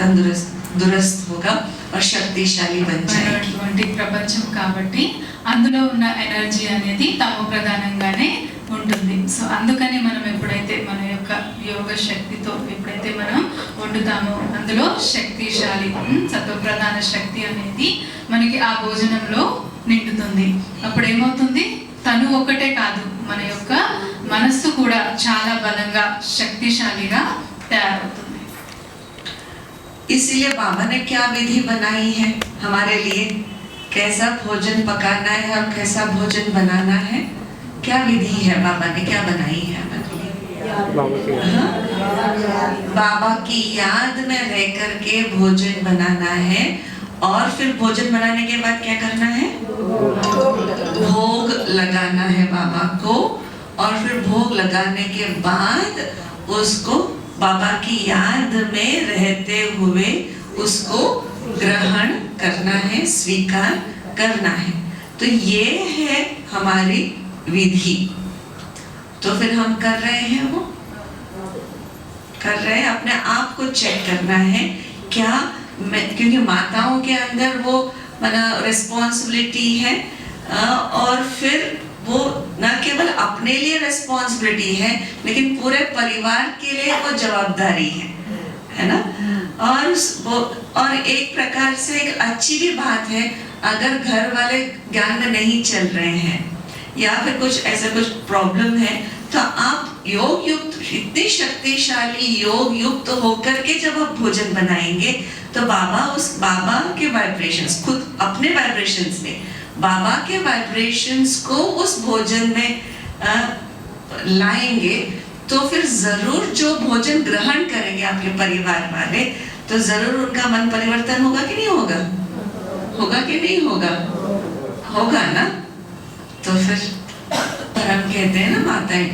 दुरुस्त होगा और शक्तिशाली बन जाएगी। అటువంటి ప్రపంచం కాబట్టి అందులో ఉన్న ఎనర్జీ అనేది తమో ప్రధానంగానే ఉంటుంది. సో అందుకని మనం ఎప్పుడైతే మన యొక్క యోగ శక్తితో ఎప్పుడైతే మనం వండుతామో అందులో శక్తిశాలి సత్వ ప్రధాన శక్తి అనేది మనకి ఆ భోజనంలో నిండుతుంది. అప్పుడు ఏమవుతుంది, తను ఒకటే కాదు, మన యొక్క మనస్సు కూడా చాలా బలంగా శక్తిశాలిగా తయారవుతుంది. इसीलिए बाबा ने क्या विधि बनाई है हमारे लिए, कैसा भोजन पकाना है और कैसा भोजन बनाना है, क्या विधि है बाबा ने क्या बनाई है हमारे लिए। बाबा की याद में रह करके भोजन बनाना है, और फिर भोजन बनाने के बाद क्या करना है, भोग लगाना है बाबा को, और फिर भोग लगाने के बाद उसको बाबा की याद में रहते हुए उसको ग्रहण करना है, स्वीकार करना है। तो ये है हमारी विधि। तो फिर हम कर रहे हैं, वो कर रहे हैं, अपने आप को चेक करना है क्या मैं, क्योंकि माताओं के अंदर वो माना रिस्पॉन्सिबिलिटी है, और फिर वो न केवल अपने लिए रिस्पॉन्सिबिलिटी है, लेकिन पूरे परिवार के लिए वो जवाबदारी है ना। और एक प्रकार से एक अच्छी भी बात है, अगर घर वाले ज्ञान में नहीं चल रहे हैं या फिर कुछ ऐसा कुछ प्रॉब्लम है, तो आप योग युक्त, इतनी शक्तिशाली योग युक्त होकर के जब आप भोजन बनाएंगे, तो बाबा के वाइब्रेशंस, खुद अपने वाइब्रेशंस में बाबा के वाइब्रेशंस को उस भोजन में लाएंगे, तो फिर जरूर जो भोजन ग्रहण करेंगे आपके परिवार वाले, तो जरूर उनका मन परिवर्तन होगा कि नहीं होगा, होगा कि नहीं होगा, होगा ना। तो फिर हम कहते हैं ना माताएं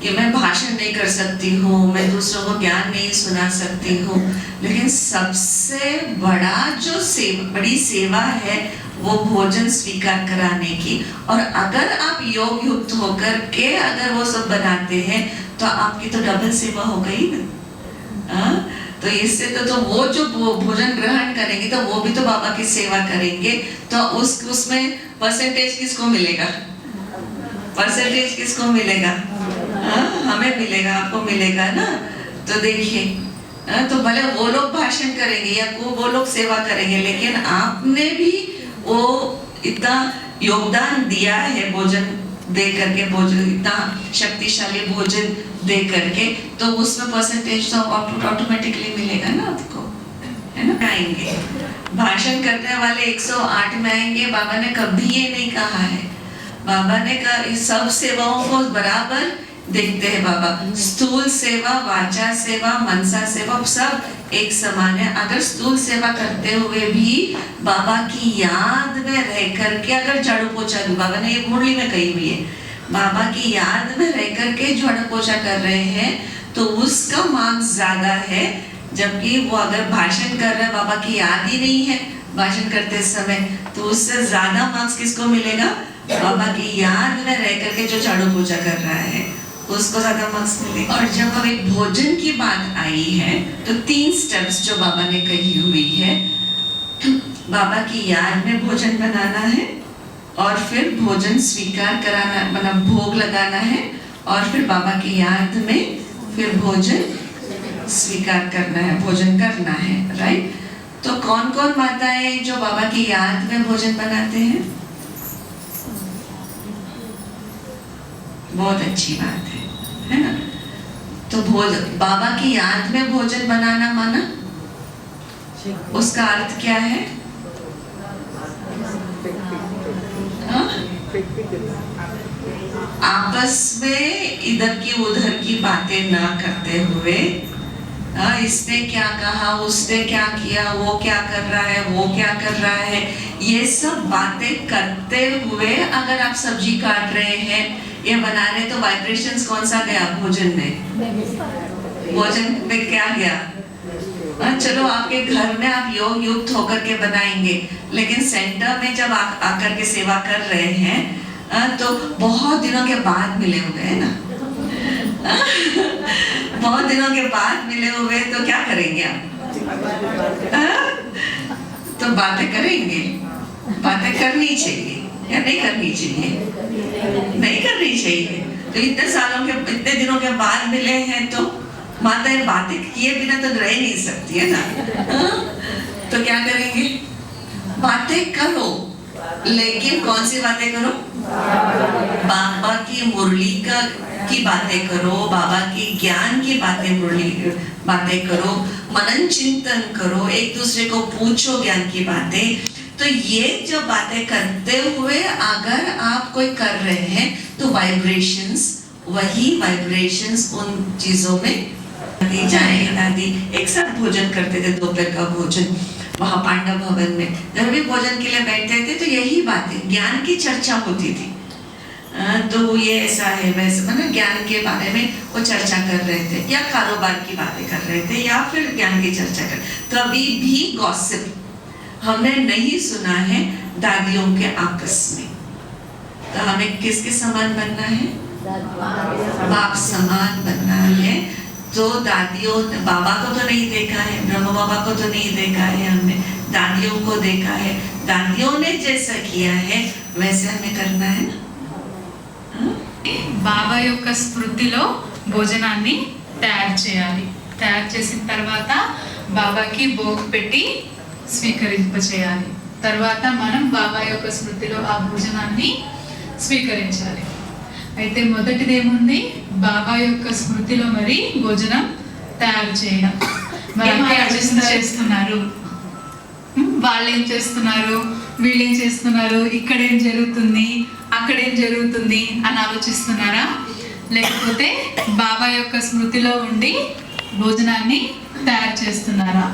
कि मैं भाषण नहीं कर सकती हूँ, मैं दूसरों को ज्ञान नहीं सुना सकती हूँ, लेकिन सबसे बड़ा जो बड़ी सेवा है वो भोजन स्वीकार कराने की। और अगर आप योग युक्त होकर के अगर वो सब बनाते हैं, तो आपकी तो डबल सेवा हो गई ना। तो इससे तो वो जो भोजन ग्रहण करेंगे, तो वो भी तो बाबा की सेवा करेंगे, तो उसमें परसेंटेज किसको मिलेगा, परसेंटेज किसको मिलेगा, हमें मिलेगा, आपको मिलेगा ना। तो देखिए, तो भले वो लोग भाषण करेंगे या वो लोग सेवा करेंगे, लेकिन आपने भी वो इतना योगदान दिया है भोजन दे करके, भोजन इतना शक्तिशाली भोजन दे करके, तो उसमें परसेंटेज तो ऑटोमेटिकली मिलेगा ना आपको, है ना। आएंगे भाषण करने वाले 108 में आएंगे, बाबा ने कभी ये नहीं कहा है, बाबा ने कहा इस सब सेवाओं को बराबर देखते हैं बाबा, स्थूल सेवा, वाचा सेवा, मनसा सेवा, सब एक समान है। अगर स्थूल सेवा करते हुए भी बाबा की याद में रह करके अगर झाड़ू पोछा, बाबा ने ये मुरली में कही हुई है, बाबा की याद में रह करके झाड़ू पोछा कर रहे हैं, तो उसका मार्क्स ज्यादा है। जबकि वो अगर भाषण कर रहे हैं, बाबा की याद ही नहीं है भाषण करते समय, तो उससे ज्यादा मार्क्स किसको मिलेगा, बाबा की याद में रह करके जो झाड़ू पोछा कर रहा है उसको ज्यादा मार्क्स मिलेगा। और जब हमें भोजन की बात आई है, तो 3 स्टेप्स जो बाबा ने कही हुई है, बाबा की याद में भोजन बनाना है, और फिर भोजन स्वीकार कराना, मतलब भोग लगाना है, और फिर बाबा की याद में फिर भोजन स्वीकार करना है, भोजन करना है, राइट। तो कौन कौन माताएं जो बाबा की याद में भोजन बनाते हैं? बहुत अच्छी बात है ना। तो बाबा की याद में भोजन बनाना माना, उसका अर्थ क्या है? आपस में इधर की उधर की बातें ना करते हुए, इसने क्या कहा, उसने क्या किया, वो क्या कर रहा है, वो क्या कर रहा है, ये सब बातें करते हुए अगर आप सब्जी काट रहे हैं, ये बना रहे, तो वाइब्रेशंस कौन सा गया भोजन में? भोजन में क्या गया? चलो आपके घर में आप योग युक्त होकर के बनाएंगे, लेकिन सेंटर में जब आकर के सेवा कर रहे हैं तो बहुत दिनों के बाद मिले हुए हैं ना। बहुत दिनों के बाद मिले हुए, तो क्या करेंगे आप? तो बातें करेंगे, बातें करनी चाहिए या नहीं करनी चाहिए? नहीं करनी चाहिए। तो इतने सालों के, इतने दिनों के बाद मिले हैं, तो माताएं बातें किए बिना तो रह नहीं सकती है ना। तो क्या करेंगे? बातें करो, लेकिन कौन सी बातें करो? बाबा की मुरली की बातें करो, बाबा की ज्ञान की बातें करो, मनन चिंतन करो, एक दूसरे को पूछो ज्ञान की बातें। तो ये जो बातें करते हुए अगर आप कोई कर रहे हैं, तो वाइब्रेशंस, वही वाइब्रेशंस उन चीजों में दी जाएगी। दादी एक साथ भोजन करते थे, दोपहर का भोजन वहाँ पांडव भवन में, जब भी भोजन के लिए बैठते थे तो यही बातें, ज्ञान की चर्चा होती थी। तो ये ऐसा है, वैसे, मतलब ज्ञान के बारे में वो चर्चा कर रहे थे, या कारोबार की बातें कर रहे थे, या फिर ज्ञान की चर्चा कर। कभी भी गॉसिप हमने नहीं सुना है दादियों के आपस में। तो हमें किसके समान बनना है? बाप समान बनना है। तो दादियों, बाबा को तो नहीं देखा है, ब्रह्म बाबा को तो नहीं देखा है हमने, दादियों को देखा है। दादियों ने जैसा किया है वैसे हमें करना है ना। బాబా యొక్క స్మృతిలో భోజనాన్ని తయారు చేయాలి. తయారు చేసిన తర్వాత బాబాకి భోగ్ పెట్టి స్వీకరింపచేయాలి. తర్వాత మనం బాబా యొక్క స్మృతిలో ఆ భోజనాన్ని స్వీకరించాలి. అయితే మొదటిది ఏముంది? బాబా యొక్క స్మృతిలో మరి భోజనం తయారు చేయడం. మరి ఆలోచన చేస్తున్నారు, వాళ్ళు ఏం చేస్తున్నారు, వీళ్ళు ఏం చేస్తున్నారు, ఇక్కడ ఏం జరుగుతుంది, అక్కడ ఏం జరుగుతుంది అని ఆలోచిస్తున్నారా? లేకపోతే బాబా యొక్క స్మృతిలో ఉండి భోజనాన్ని తయారు చేస్తున్నారా?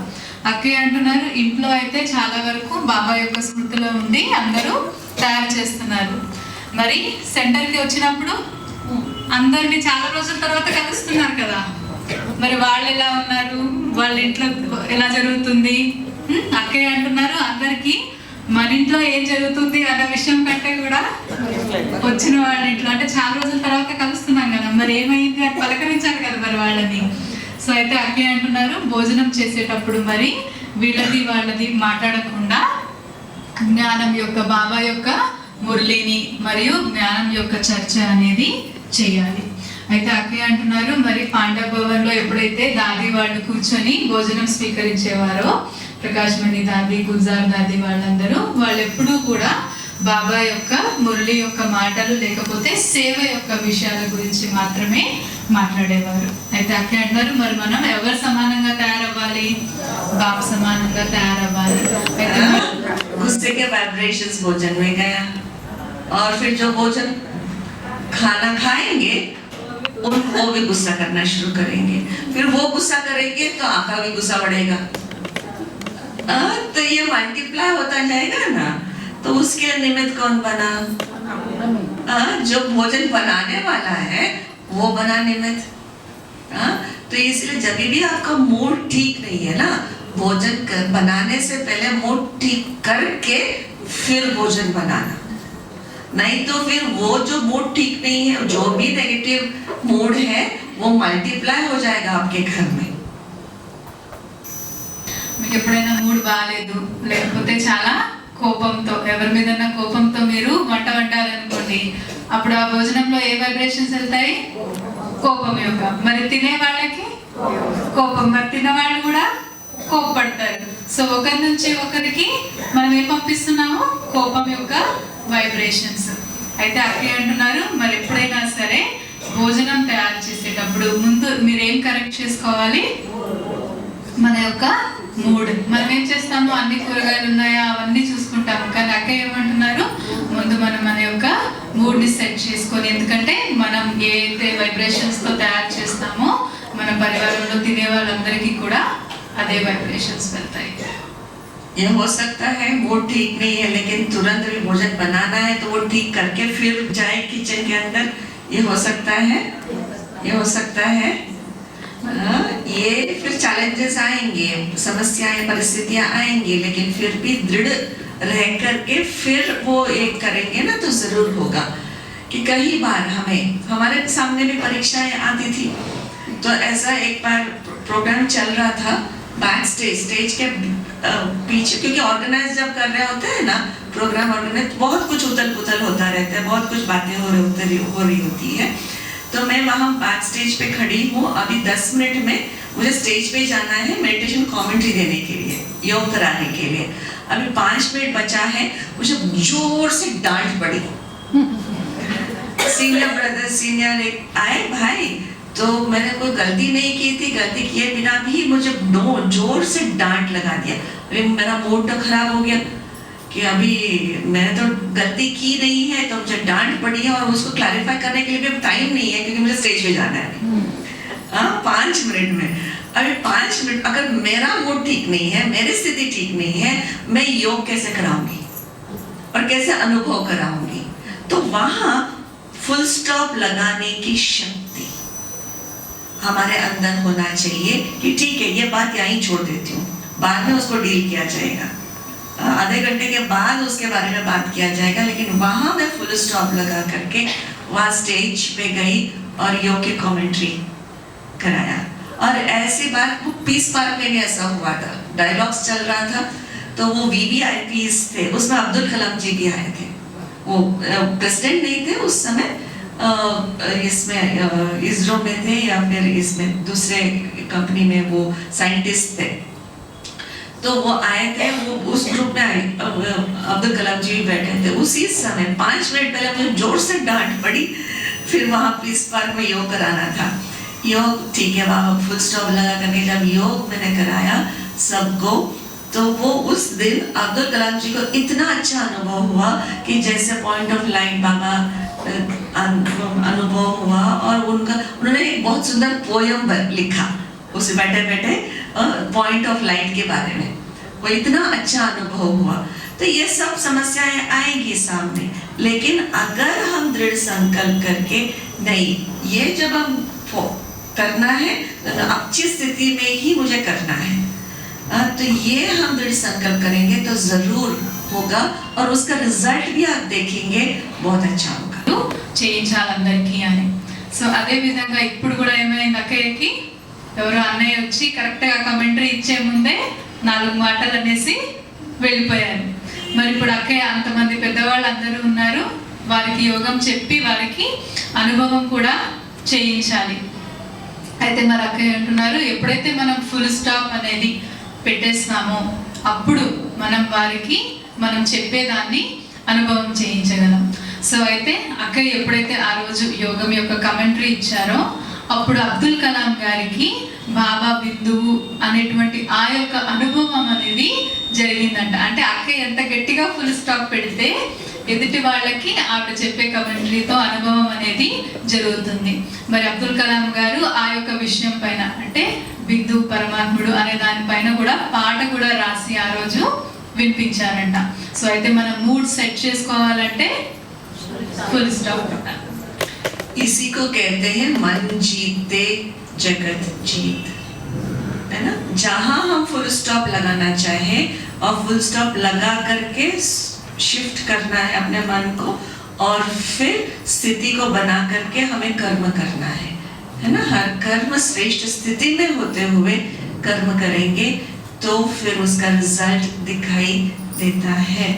అక్కయ్య అంటున్నారు, ఇంట్లో అయితే చాలా వరకు బాబా యొక్క స్మృతిలో ఉండి అందరూ తయారు చేస్తున్నారు. మరి సెంటర్కి వచ్చినప్పుడు అందరినీ చాలా రోజుల తర్వాత కలుస్తున్నారు కదా, మరి వాళ్ళు ఎలా ఉన్నారు, వాళ్ళ ఇంట్లో ఎలా జరుగుతుంది? అక్కయ్య అంటున్నారు, అందరికీ మన ఇంట్లో ఏం జరుగుతుంది అన్న విషయం కంటే కూడా వచ్చిన వాళ్ళ ఇంట్లో, అంటే చాలా రోజుల తర్వాత కలుస్తున్నాం కదా, మరి ఏమైంది అని పలకరించాలి కదా మరి వాళ్ళని. సో అయితే అక్కయ్య అంటున్నారు, భోజనం చేసేటప్పుడు మరి వీళ్ళది వాళ్ళది మాట్లాడకుండా జ్ఞానం యొక్క, బాబా యొక్క మురళిని మరియు జ్ఞానం యొక్క చర్చ అనేది చేయాలి. అయితే అక్కయ్య అంటున్నారు, మరి పాండవ భవన్లో ఎప్పుడైతే దాది వాళ్ళు కూర్చొని భోజనం స్వీకరించేవారో, ప్రకాష్ మణి దాది, గుల్జార్ దాది వాళ్ళందరూ, వాళ్ళు ఎప్పుడూ కూడా బాబా యొక్క మురళి యొక్క మాటలు లేకపోతే సేవ యొక్క విషయాల గురించి మాత్రమే మాట్లాడేవారు. అయితే అక్కయ్య అంటున్నారు, మరి మనం ఎవరు సమానంగా తయారవ్వాలి? బాబా సమానంగా తయారవ్వాలి. అయితే गुस्से के वाइब्रेशंस भोजन में गया, और फिर जो भोजन खाना खाएंगे उनको भी गुस्सा करना शुरू करेंगे, फिर वो गुस्सा करेंगे तो आपका भी गुस्सा बढ़ेगा। तो ये मल्टीप्लाई होता जाएगा ना। तो उसके निमित्त कौन बना? जो भोजन बनाने वाला है वो बना निमित्त। तो इसलिए जब भी आपका मूड ठीक नहीं है ना, भोजन बनाने से पहले मूड ठीक करके फिर भोजन बनाना। नहीं तो फिर वो जो मूड ठीक नहीं है, जो भी नेगेटिव मूड है, वो मल्टीप्लाई हो जाएगा आपके घर में। మీకు ఎప్పుడైనా మూడ్ బాగాలేదు, లేకపోతే చాలా కోపంతో, ఎవరి మీదన్నా కోపంతో మీరు వంట వండాలనుకోండి, అప్పుడు ఆ భోజనంలో ఏ వైబ్రేషన్స్ వెళ్తాయి? కోపం యొక్క. మరి తినే వాళ్ళకి కోపం, మరి తినేవాళ్ళు కూడా కోపపడతారు. సో ఒకరి నుంచి ఒకరికి మనం ఏం పంపిస్తున్నాము? కోపం యొక్క వైబ్రేషన్స్. అయితే అక్కడే అంటున్నారు, మరి ఎప్పుడైనా సరే భోజనం తయారు చేసేటప్పుడు ముందు మీరేం కరెక్ట్ చేసుకోవాలి? మన యొక్క మూడ్. మనం ఏం చేస్తాము? అన్ని కూరగాయలు ఉన్నాయా అవన్నీ చూసుకుంటాము, కానీ అక్క ఏమంటున్నారు? ముందు మనం మన యొక్క మూడ్ని సెట్ చేసుకొని, ఎందుకంటే మనం ఏదైతే వైబ్రేషన్స్తో తయారు చేస్తామో మన పరివారంలో తినే వాళ్ళందరికీ కూడా అదే వైబ్రేషన్స్ వెళ్తాయి. ये हो सकता है मूड ठीक नहीं है, लेकिन तुरंत भी भोजन बनाना है तो वो ठीक करके फिर जाए किचन के अंदर, ये हो सकता है, ये हो सकता है। ये फिर चैलेंजेस आएंगे, समस्याएं, परिस्थितियां आएंगी, लेकिन फिर भी दृढ़ रह करके फिर वो एक करेंगे ना तो जरूर होगा। कि कई बार हमारे सामने भी परीक्षाएं आती थी, तो ऐसा एक बार प्रोग्राम चल रहा था बैक स्टेज के पीछे, क्योंकि ऑर्गेनाइज जब कर रहे होते हैं ना प्रोग्राम ऑर्गेनाइज, बहुत कुछ उथल पुथल होता रहता है, बहुत कुछ बातें हो रही होती है। तो मैं वहाँ बैक स्टेज पे खड़ी हूँ, अभी 10 मिनट में मुझे स्टेज पे जाना है मेडिटेशन कमेंट्री देने के लिए, योग कराने के लिए। अभी 5 मिनट बचा है, मुझे जोर से डांट पड़ी। सीनियर ब्रदर सीनियर एक आए, भाई तो मैंने कोई गलती नहीं की थी, गलती किए बिना भी मुझे जोर से डांट लगा दिया। अभी मेरा मूड तो खराब हो गया कि अभी मैंने तो गलती की नहीं है, तो मुझे डांट पड़ी है और उसको क्लैरिफाई करने के लिए भी टाइम नहीं है, क्योंकि मुझे स्टेज पे जाना है। 5 मिनट में, अभी 5 मिनट, अगर मेरा मूड ठीक नहीं है, मेरी स्थिति ठीक नहीं है, मैं योग कैसे कराऊंगी और कैसे अनुभव कराऊंगी? तो वहां फुल स्टॉप लगाने की शक्ति हमारे अंदर होना चाहिए कि ठीक है, ये बात यहीं छोड़ देती हूँ, बाद में उसको डील किया जाएगा, आधे घंटे के बाद उसके बारे में बात किया जाएगा। लेकिन वहां मैं फुल स्टॉप लगा करके वहां स्टेज पे गई और योग की कमेंट्री कराया। और ऐसी बात वो पीस पार्क में भी ऐसा हुआ था, डायलॉग्स चल रहा था, तो वो VVIPs थे, उसमें अब्दुल कलाम जी भी आए थे। वो प्रेसिडेंट नहीं थे उस समय, इसमें इसरो में थे या फिर इसमें दूसरे कंपनी में वो साइंटिस्ट थे। तो वो आए थे, वो उस ग्रुप में आए, अब्दुल कलाम जी भी बैठे थे। उसी समय 5 मिनट पहले मुझे जोर से डांट पड़ी। फिर वहाँ पीस पार्क में योग कराना था, योग ठीक है, वहाँ फुल स्टॉप लगा करके जब योग मैंने कराया सबको, तो वो उस दिन अब्दुल कलाम जी को इतना अच्छा अनुभव हुआ कि जैसे पॉइंट ऑफ लाइट बाबा अनुभव हुआ। और उन्होंने एक बहुत सुंदर पोयम लिखा उसे बैठे बैठे पॉइंट ऑफ लाइट के बारे में, वो इतना अच्छा अनुभव हुआ। तो ये सब समस्याएं आएंगी सामने, लेकिन अगर हम दृढ़ संकल्प करके नहीं, ये जब हम करना है तो अच्छी स्थिति में ही मुझे करना है, तो ये हम दृढ़ संकल्प करेंगे तो जरूर होगा, और उसका रिजल्ट भी आप देखेंगे, बहुत अच्छा होगा। చేయించాలి అందరికీ అని. సో అదే విధంగా ఇప్పుడు కూడా ఏమైంది, అక్కయ్యకి ఎవరో అన్నయ్య వచ్చి కరెక్ట్గా కమెంటరీ ఇచ్చే ముందే 4 మాటలు అనేసి వెళ్ళిపోయారు. మరి ఇప్పుడు అక్కయ్య అంతమంది పెద్దవాళ్ళు అందరూ ఉన్నారు, వారికి యోగం చెప్పి వారికి అనుభవం కూడా చేయించాలి. అయితే మరి అక్కయ్య అంటున్నారు, ఎప్పుడైతే మనం ఫుల్ స్టాప్ అనేది పెట్టేస్తామో అప్పుడు మనం చెప్పేదాన్ని అనుభవం చేయించగలం. సో అయితే అక్కయ్య ఎప్పుడైతే ఆ రోజు యోగం యొక్క కమెంటరీ ఇచ్చారో అప్పుడు అబ్దుల్ కలాం గారికి బాబా బిందువు అనేటువంటి ఆ యొక్క అనుభవం అనేది జరిగిందంట. అంటే అక్కయ్య ఎంత గట్టిగా ఫుల్ స్టాప్ పెడితే ఎదుటి వాళ్ళకి ఆవిడ చెప్పే కమెంటరీతో అనుభవం అనేది జరుగుతుంది. మరి అబ్దుల్ కలాం గారు ఆ యొక్క విషయం పైన, అంటే బిందు పరమాత్ముడు అనే దానిపైన కూడా పాట కూడా రాసి ఆ రోజు వినిపించారంట. సో అయితే మనం మూడ్ సెట్ చేసుకోవాలంటే ఫుల్ స్టాప్ పెట్టాలి. इसी को कहते हैं मन जीते जगत जीत, है ना। जहां हम फुल स्टॉप लगाना चाहे और फुल स्टॉप लगा करके शिफ्ट करना है अपने मन को, और फिर स्थिति को बना करके हमें कर्म करना है ना। हर कर्म श्रेष्ठ स्थिति में होते हुए कर्म करेंगे तो फिर उसका रिजल्ट दिखाई देता है।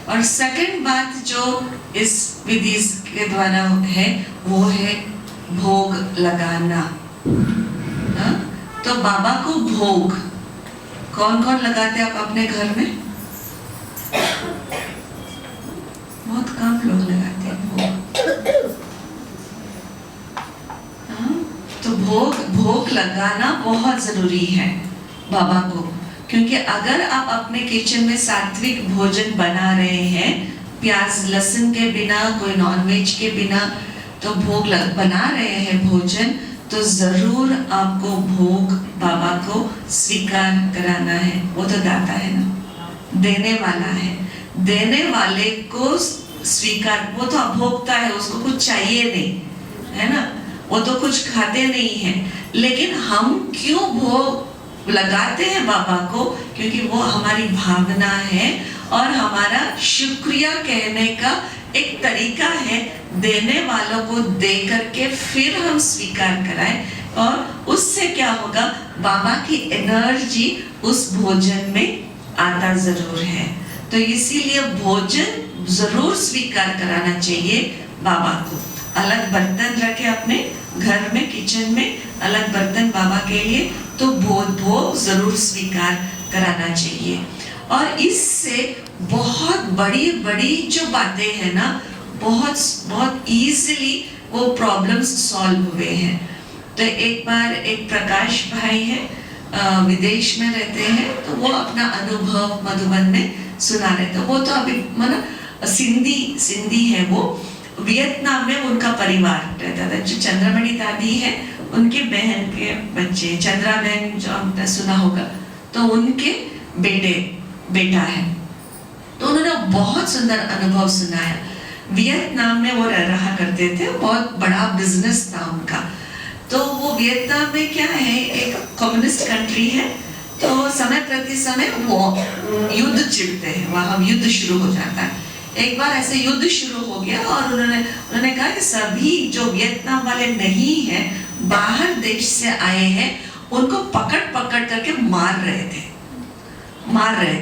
और सेकंड बात जो इस विधि के द्वारा है वो है भोग लगाना। हाँ? तो बाबा को भोग कौन कौन लगाते हैं आप अपने घर में? बहुत कम लोग लगाते हैं भोग। हाँ? तो भोग लगाना बहुत जरूरी है बाबा को, क्योंकि अगर आप अपने किचन में सात्विक भोजन बना रहे हैं, प्याज लहसुन के बिना, कोई नॉनवेज के बिना, तो बना रहे हैं भोजन, तो जरूर आपको भोग बाबा को स्वीकार कराना है। वो तो दाता है ना, देने वाला है, देने वाले को स्वीकार, वो तो अभोक्ता है, उसको कुछ चाहिए नहीं, है ना, वो तो कुछ खाते नहीं है। लेकिन हम क्यों भोग लगाते हैं बाबा को? क्योंकि वो हमारी भावना है और हमारा शुक्रिया कहने का एक तरीका है, देने वालों को दे करके फिर हम स्वीकार कराएं, और उससे क्या होगा, बाबा की एनर्जी उस भोजन में आता जरूर है। तो इसीलिए भोजन जरूर स्वीकार कराना चाहिए बाबा को। अलग बर्तन रखे अपने घर में, किचन में अलग बर्तन बाबा के लिए, तो भोग जरूर स्वीकार कराना चाहिए। और इससे बहुत बड़ी बड़ी जो बातें हैं ना, बहुत इजीली वो प्रॉब्लम्स सॉल्व हुए हैं। तो एक बार एक प्रकाश भाई है, विदेश में रहते हैं, तो वो अपना अनुभव मधुबन में सुना रहे थे। वो तो अभी सिंधी है, वो वियतनाम में उनका परिवार रहता था। जो चंद्रमणि दादी है, उनके बहन के बच्चे, चंद्रा बहन जो आपने सुना होगा, तो उनके बेटा है। तो उन्होंने बहुत सुंदर अनुभव सुनाया। वियतनाम में वो रहा करते थे, बहुत बड़ा बिजनेस था उनका। तो वो वियतनाम में क्या है, एक कम्युनिस्ट कंट्री है, तो समय प्रति समय वो युद्ध छिड़ते हैं, वहां युद्ध शुरू हो जाता है। एक बार ऐसे युद्ध शुरू हो गया और उन्होंने कहा कि सभी जो वियतनाम वाले नहीं हैं, बाहर देश से आए हैं, उनको पकड़ करके मार रहे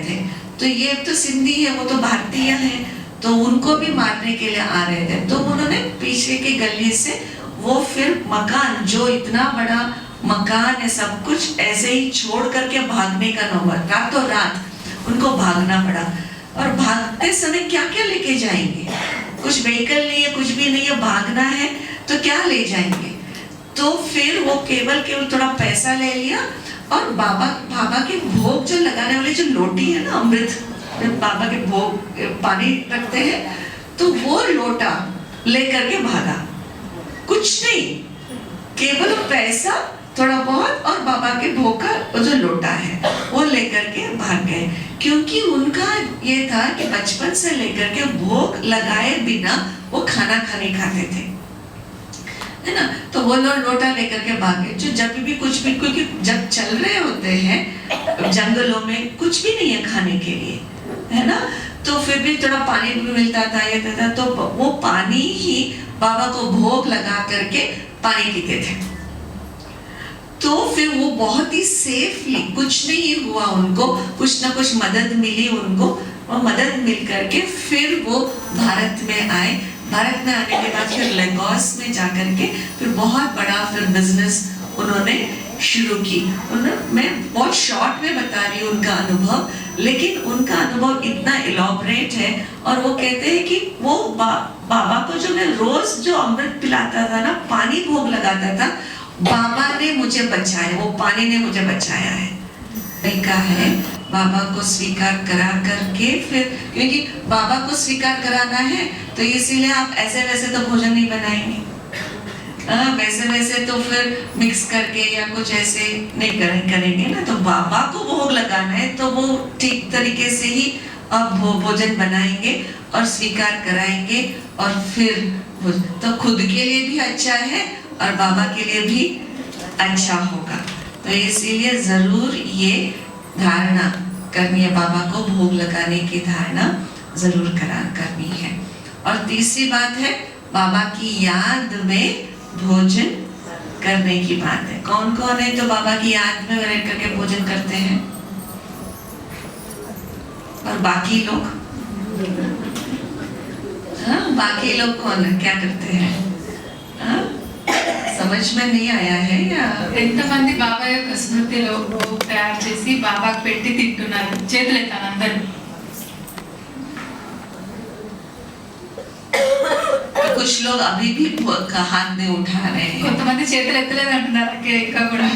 थे। तो ये तो सिंधी है, वो तो भारतीय है, तो उनको भी मारने के लिए आ रहे थे। तो उन्होंने पीछे के गली से वो फिर मकान, जो इतना बड़ा मकान है, सब कुछ ऐसे ही छोड़ करके भागने का नौबत, रातों रात उनको भागना पड़ा। और भागते समय क्या क्या लेके जाएंगे? कुछ व्हीकल नहीं है, कुछ भी नहीं है, भागना है तो क्या ले जाएंगे? तो फिर वो केवल थोड़ा पैसा ले लिया और बाबा के भोग जो लगाने वाली जो लोटी है ना, अमृत, बाबा के भोग पानी रखते हैं, तो वो लोटा लेकर के भागा। कुछ नहीं, केवल पैसा थोड़ा बहुत और बाबा के भोग का जो लोटा है वो लेकर के भाग गए। क्योंकि उनका ये था कि बचपन से लेकर के भोग लगाए बिना वो खाना नहीं खाते थे, है ना। तो वो लोटा लेकर के भागे। जो जब भी कुछ भी, क्योंकि जब चल रहे होते हैं जंगलों में, कुछ भी नहीं है खाने के लिए, है ना, तो फिर भी थोड़ा पानी भी मिलता था, ये था, तो वो पानी ही बाबा को भोग लगा करके पानी पीते थे। तो फिर वो बहुत ही सेफली, कुछ नहीं हुआ उनको, कुछ ना कुछ मदद मिली उनको, और मदद मिल करके फिर वो भारत में आए। भारत में आने के बाद फिर लेगोस में जाकर के फिर बहुत बड़ा फिर बिजनेस उन्होंने शुरू की। मैं बहुत शॉर्ट में बता रही हूँ उनका अनुभव, लेकिन उनका अनुभव इतना इलॉबरेट है। और वो कहते हैं कि वो बाबा को जो मैं रोज जो अमृत पिलाता था ना, पानी भोग लगाता था, बाबा ने मुझे बचाया, वो पानी ने मुझे बचाया है। तरीका है बाबा को स्वीकार करा करके फिर, क्योंकि बाबा को स्वीकार कराना है तो इसीलिए आप ऐसे वैसे तो भोजन नहीं बनाएंगे, वैसे तो फिर मिक्स करके या कुछ ऐसे नहीं करेंगे ना। तो बाबा को भोग लगाना है तो वो ठीक तरीके से ही आप भोजन बनाएंगे और स्वीकार कराएंगे, और फिर तो खुद के लिए भी अच्छा है और बाबा के लिए भी अच्छा होगा। तो इसीलिए जरूर ये धारणा करनी है, बाबा को भोग लगाने की धारणा जरूर करनी है। और तीसरी बात है, बाबा की याद में भोजन करने की बात है। कौन कौन है तो बाबा की याद में बैठ करके भोजन करते हैं? और बाकी लोग? हाँ, बाकी लोग कौन है, क्या करते हैं? हाँ? समझ में नहीं आया है या? ఎంతమంది బాబా యొక్క స్మృతిలో భోగ్ తయారు చేసి బాబాకు పెట్టి తింటున్నారు? చేతులు ఎత్తాను అందరూ. कुछ लोग अभी भी हाथ नहीं उठा रहे हैं. కొంతమంది చేతులు ఎత్తలేదు అంటున్నారు ఇంకా కూడా.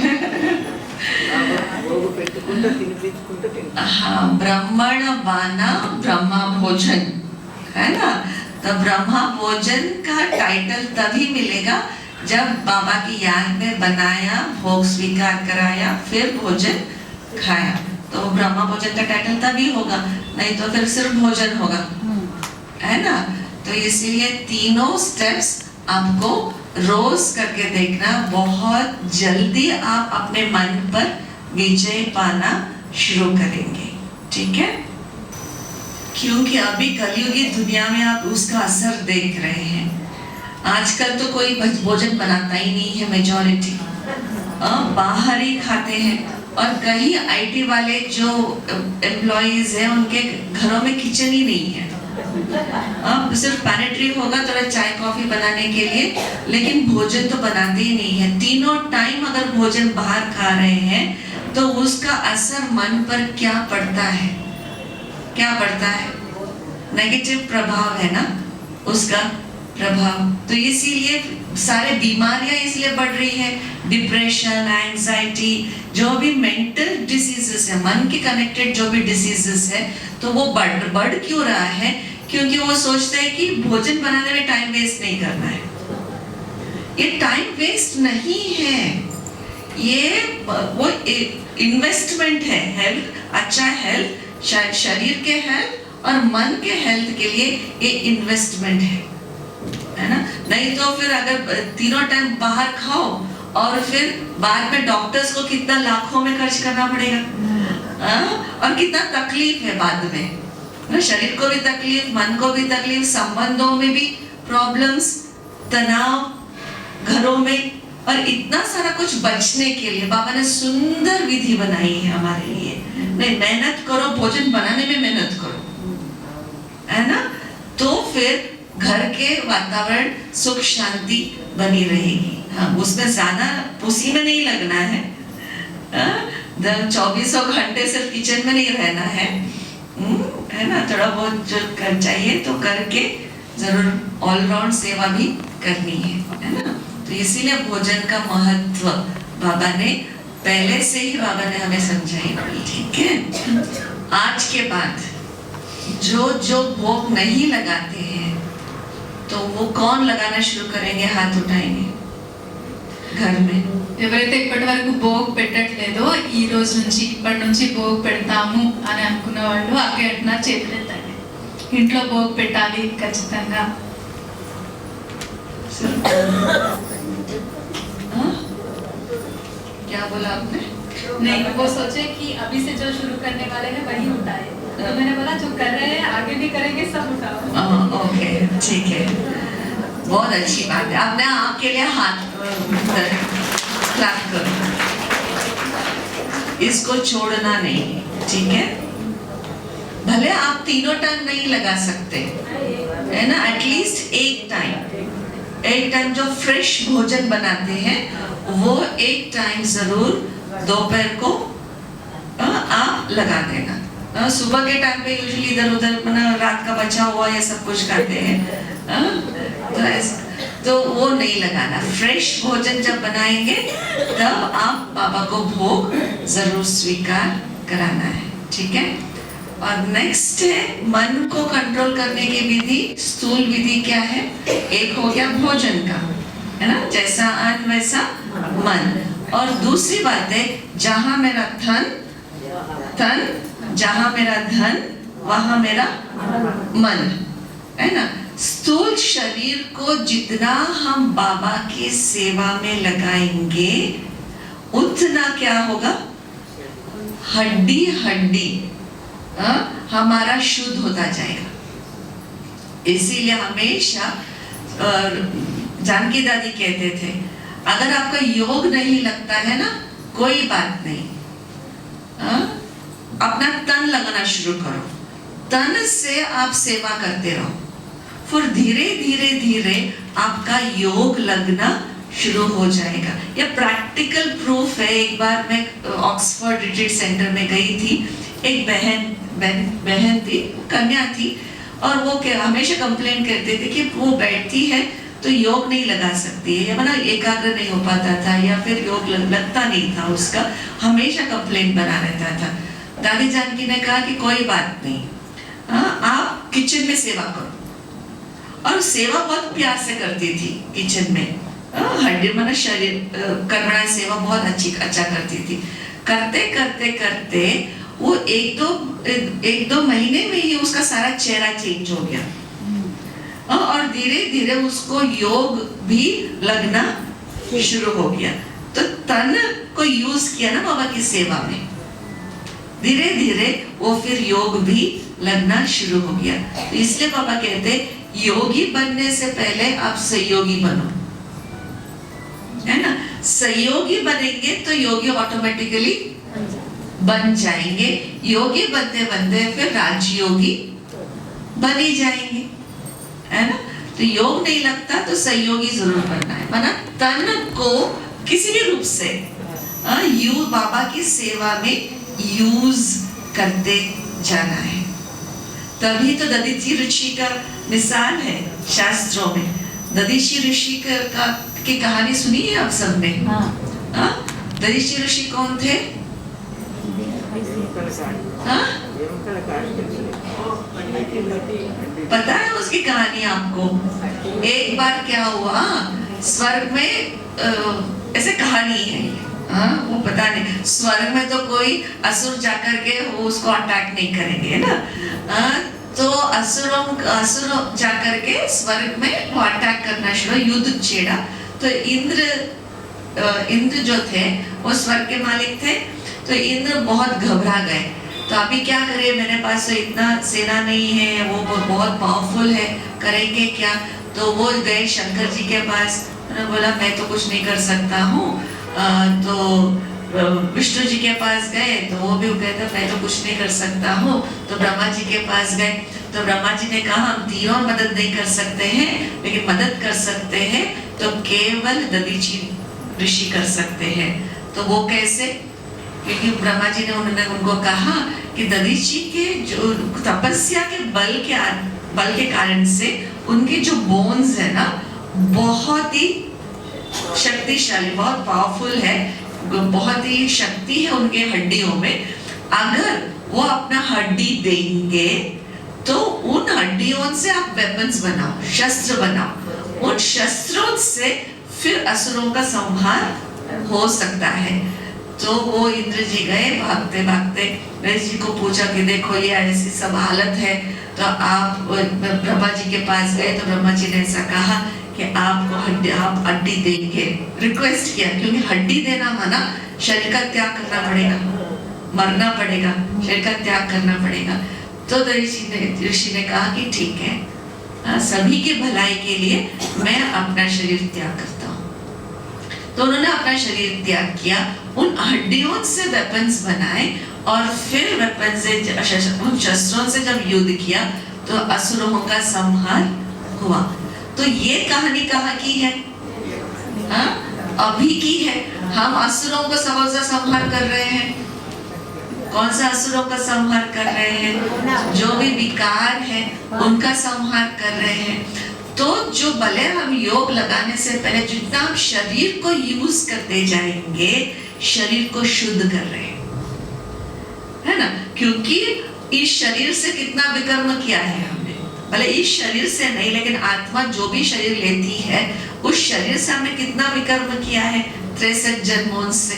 हाँ, ब्राह्मण बाना ब्रह्मा भोजन है ना. तो ब्रह्मा भोजन का टाइटल तभी मिलेगा जब बाबा की याद में बनाया, भोग स्वीकार कराया, फिर भोजन खाया. तो ब्रह्मा भोजन का टाइटल तभी होगा, नहीं तो फिर सिर्फ भोजन होगा, है ना. तो इसीलिए तीनों स्टेप्स आपको रोज करके देखना. बहुत जल्दी आप अपने मन पर विजय पाना शुरू करेंगे. ठीक है, क्योंकि अभी कलयुगी दुनिया में आप उसका असर देख रहे हैं. आजकल तो कोई भोजन बनाता ही नहीं है, मेजॉरिटी बाहर ही खाते हैं. और कई आईटी वाले जो एम्प्लॉइज हैं उनके घरों में किचन ही नहीं है. सिर्फ पैनेट्री होगा थोड़ा चाय कॉफी बनाने के लिए, लेकिन भोजन तो बनाते ही नहीं है. तीनों टाइम अगर भोजन बाहर खा रहे हैं तो उसका असर मन पर क्या पड़ता है? क्या पड़ता है? नेगेटिव प्रभाव है ना उसका प्रभाव. तो इसीलिए सारे बीमारियां इसलिए बढ़ रही है. डिप्रेशन, एंजाइटी, जो भी मेंटल डिसीजेस है, मन के कनेक्टेड जो भी डिसीजेस है, तो वो बढ़ क्यों रहा है? क्योंकि वो सोचते हैं कि भोजन बनाने में टाइम वेस्ट नहीं करना है. ये टाइम वेस्ट नहीं है, ये वो इन्वेस्टमेंट है. हेल्थ, अच्छा हेल्थ, शरीर के हेल्थ और मन के हेल्थ के लिए ये इन्वेस्टमेंट है ना. नहीं तो फिर अगर तीनों टाइम बाहर खाओ और फिर बाद में डॉक्टर्स को कितना लाखों में खर्च करना पड़ेगा, और कितना तकलीफ है बाद में. शरीर को भी तकलीफ, मन को भी तकलीफ, संबंधों में भी प्रॉब्लम्स, तनाव घरों में, और इतना सारा कुछ बचने के लिए बाबा ने सुंदर विधि बनाई है हमारे लिए. नहीं, मेहनत करो, भोजन बनाने में मेहनत करो, है ना. तो फिर घर के वातावरण सुख शांति बनी रहेगी. हाँ, उसमें ज्यादा उसी में नहीं लगना है. 24 घंटे सिर्फ किचन में नहीं रहना है, है ना. थोड़ा बहुत जो कर चाहिए तो करके जरूर ऑलराउंड सेवा भी करनी है ना. तो इसीलिए भोजन का महत्व बाबा ने पहले से ही बाबा ने हमें समझाई. ठीक है, आज के बाद जो भोग नहीं लगाते हैं तो वो कौन लगाना शुरू करेंगे? हाथ उठाएंगे घर में. ఎవరైతే ఇప్పటి వరకు భోగ్ పెట్టట్లేదో ఈ రోజు నుంచి ఇప్పటి నుంచి భోగ్ పెడతాము అని అనుకున్న వాళ్ళు అక్కడ అంటున్నారు చేతులు ఎత్తండి. ఇంట్లో భోగ్ పెట్టాలి ఖచ్చితంగా. क्या बोला आपने? नहीं, वो सोचे कि अभी से जो शुरू करने वाले हैं वही उठाए. तो मैंने बोला जो कर रहे हैं आगे भी करेंगे, सब उठाओ. ओके, ठीक है, बहुत अच्छी बात है. आपने आपके लिए हाथ क्लैप करो. इसको छोड़ना नहीं, ठीक है. भले आप तीनों टाइम नहीं लगा सकते, है ना. एटलीस्ट एक टाइम जो फ्रेश भोजन बनाते हैं वो एक टाइम जरूर दोपहर को आप लगा देना. सुबह के टाइम पे यूजुअली इधर उधर रात का बचा हुआ ये सब कुछ खाते हैं, तो वो नहीं लगाना. फ्रेश भोजन जब बनाएंगे तब आप बाबा को भोग जरूर स्वीकार कराना है. ठीक है. और नेक्स्ट है मन को कंट्रोल करने की विधि. स्थूल विधि क्या है? एक हो गया भोजन का, है ना, जैसा अन्न वैसा मन. और दूसरी बात है जहां मेरा तन, जहां मेरा धन वहां मेरा मन, है ना. स्थूल शरीर को जितना हम बाबा की सेवा में लगाएंगे उतना क्या होगा? हड्डी हमारा शुद्ध होता जाएगा. इसीलिए हमेशा जानकी दादी कहते थे अगर आपका योग नहीं लगता है ना कोई बात नहीं, अपना तन लगाना शुरू करो. तन से आप सेवा करते रहो, फिर धीरे धीरे धीरे आपका योग लगना शुरू हो जाएगा। यह प्रैक्टिकल प्रूफ है। एक बार मैं ऑक्सफोर्ड रिट्रीट सेंटर में गई थी, एक बहन थी, कन्या थी, और वो हमेशा कंप्लेन करते थे कि वो बैठती है तो योग नहीं लगा सकती है, या मतलब एकाग्र नहीं हो पाता था, या फिर योग लगता नहीं था उसका, हमेशा कंप्लेन बना रहता था। दादी जानकी ने कहा कि कोई बात नहीं, आप किचन में सेवा करो। और सेवा बहुत प्यार से करती थी किचन में, हड्डी मन शरीर कर्मणा सेवा बहुत अच्छा करती थी। करते करते करते वो एक दो महीने में ही उसका सारा चेहरा चेंज हो गया, और धीरे धीरे उसको योग भी लगना शुरू हो गया। तो तन को यूज किया ना बाबा की सेवा में, धीरे धीरे वो फिर योग भी लगना शुरू हो गया। तो इसलिए बाबा कहते योगी बनने से पहले आप सहयोगी बनो, है ना। सहयोगी बनेंगे तो योगी ऑटोमेटिकली बन जाएंगे। योगी बनते बनते फिर राजयोगी बन ही जाएंगे, है ना। तो योग नहीं लगता तो सहयोगी जरूर बनना है, माना तन को किसी भी रूप से बाबा की सेवा में यूज करते जाना है। तभी तो दधीचि ऋषि का मिसाल है शास्त्रों में। दधीचि ऋषि की कहानी सुनी है आप सबने? दधीचि ऋषि कौन थे? पता है उसकी कहानी आपको? एक बार क्या हुआ, स्वर्ग में ऐसे कहानी है, वो पता नहीं, स्वर्ग में तो कोई असुर जाकर के वो उसको अटैक नहीं करेंगे, है ना। तो असुर जाकर के स्वर्ग में वो अटैक करना शुरू, युद्ध छेड़ा। तो इंद्र जो थे वो स्वर्ग के मालिक थे, तो इंद्र बहुत घबरा गए। तो अभी क्या करें, मेरे पास तो इतना सेना नहीं है, वो बहुत पावरफुल है, करेंगे क्या? तो वो गए शंकर जी के पास, उन्होंने बोला मैं तो कुछ नहीं कर सकता हूँ। तो विष्णु जी के पास गए तो वो भी कहते मैं तो कुछ नहीं कर सकता हूँ। तो ब्रह्मा जी के पास गए तो ब्रह्मा जी ने कहा हम तीनों मदद नहीं कर सकते हैं, लेकिन मदद कर सकते हैं तो केवल दधीचि ऋषि कर सकते हैं। तो वो कैसे? क्योंकि ब्रह्मा जी ने उनको कहा कि दधीचि के जो तपस्या के बल के कारण से उनके जो बोन्स है ना बहुत ही शक्तिशाली, बहुत पावरफुल है, बहुत ही शक्ति है उनके हड्डियों में। अगर वो अपना हड्डी देंगे तो उन हड्डियों से आप वेपन्स बनाओ, शस्त्र बनाओ, उन शस्त्रों से फिर असुरों का संहार हो सकता है। तो वो इंद्र जी गए भागते भागते, गणेश जी को पूछा कि देखो ये ऐसी सब हालत है, तो आप ब्रह्मा जी के पास गए तो ब्रह्मा जी ने ऐसा कहा कि आपको आप हड्डी देंगे, रिक्वेस्ट किया, क्योंकि हड्डी देना माना शरीर का त्याग करना पड़ेगा, मरना पड़ेगा, शरीर का त्याग करना पड़ेगा। तो ऋषि ने कहा कि ठीक है, सभी की भलाई के लिए मैं अपना शरीर त्याग करता हूँ। तो उन्होंने अपना शरीर त्याग किया, उन हड्डियों से वेपन्स बनाए, और फिर वेपन से उन शस्त्रों से जब युद्ध किया तो असुरों का संहार हुआ। तो ये कहानी कहाँ की है? अभी की है। हम असुरों को संहार कर रहे हैं। कौन सा असुरों का संहार कर रहे हैं? जो भी विकार है उनका संहार कर रहे हैं। तो जो भले हम योग लगाने से पहले जितना हम शरीर को यूज करते जाएंगे, शरीर को शुद्ध कर रहे हैं, है ना। क्योंकि इस शरीर से कितना विकर्म किया है हमने, भले इस शरीर से नहीं, लेकिन आत्मा जो भी शरीर लेती है उस शरीर से हमने कितना विकर्म किया है, 63 जन्मों से,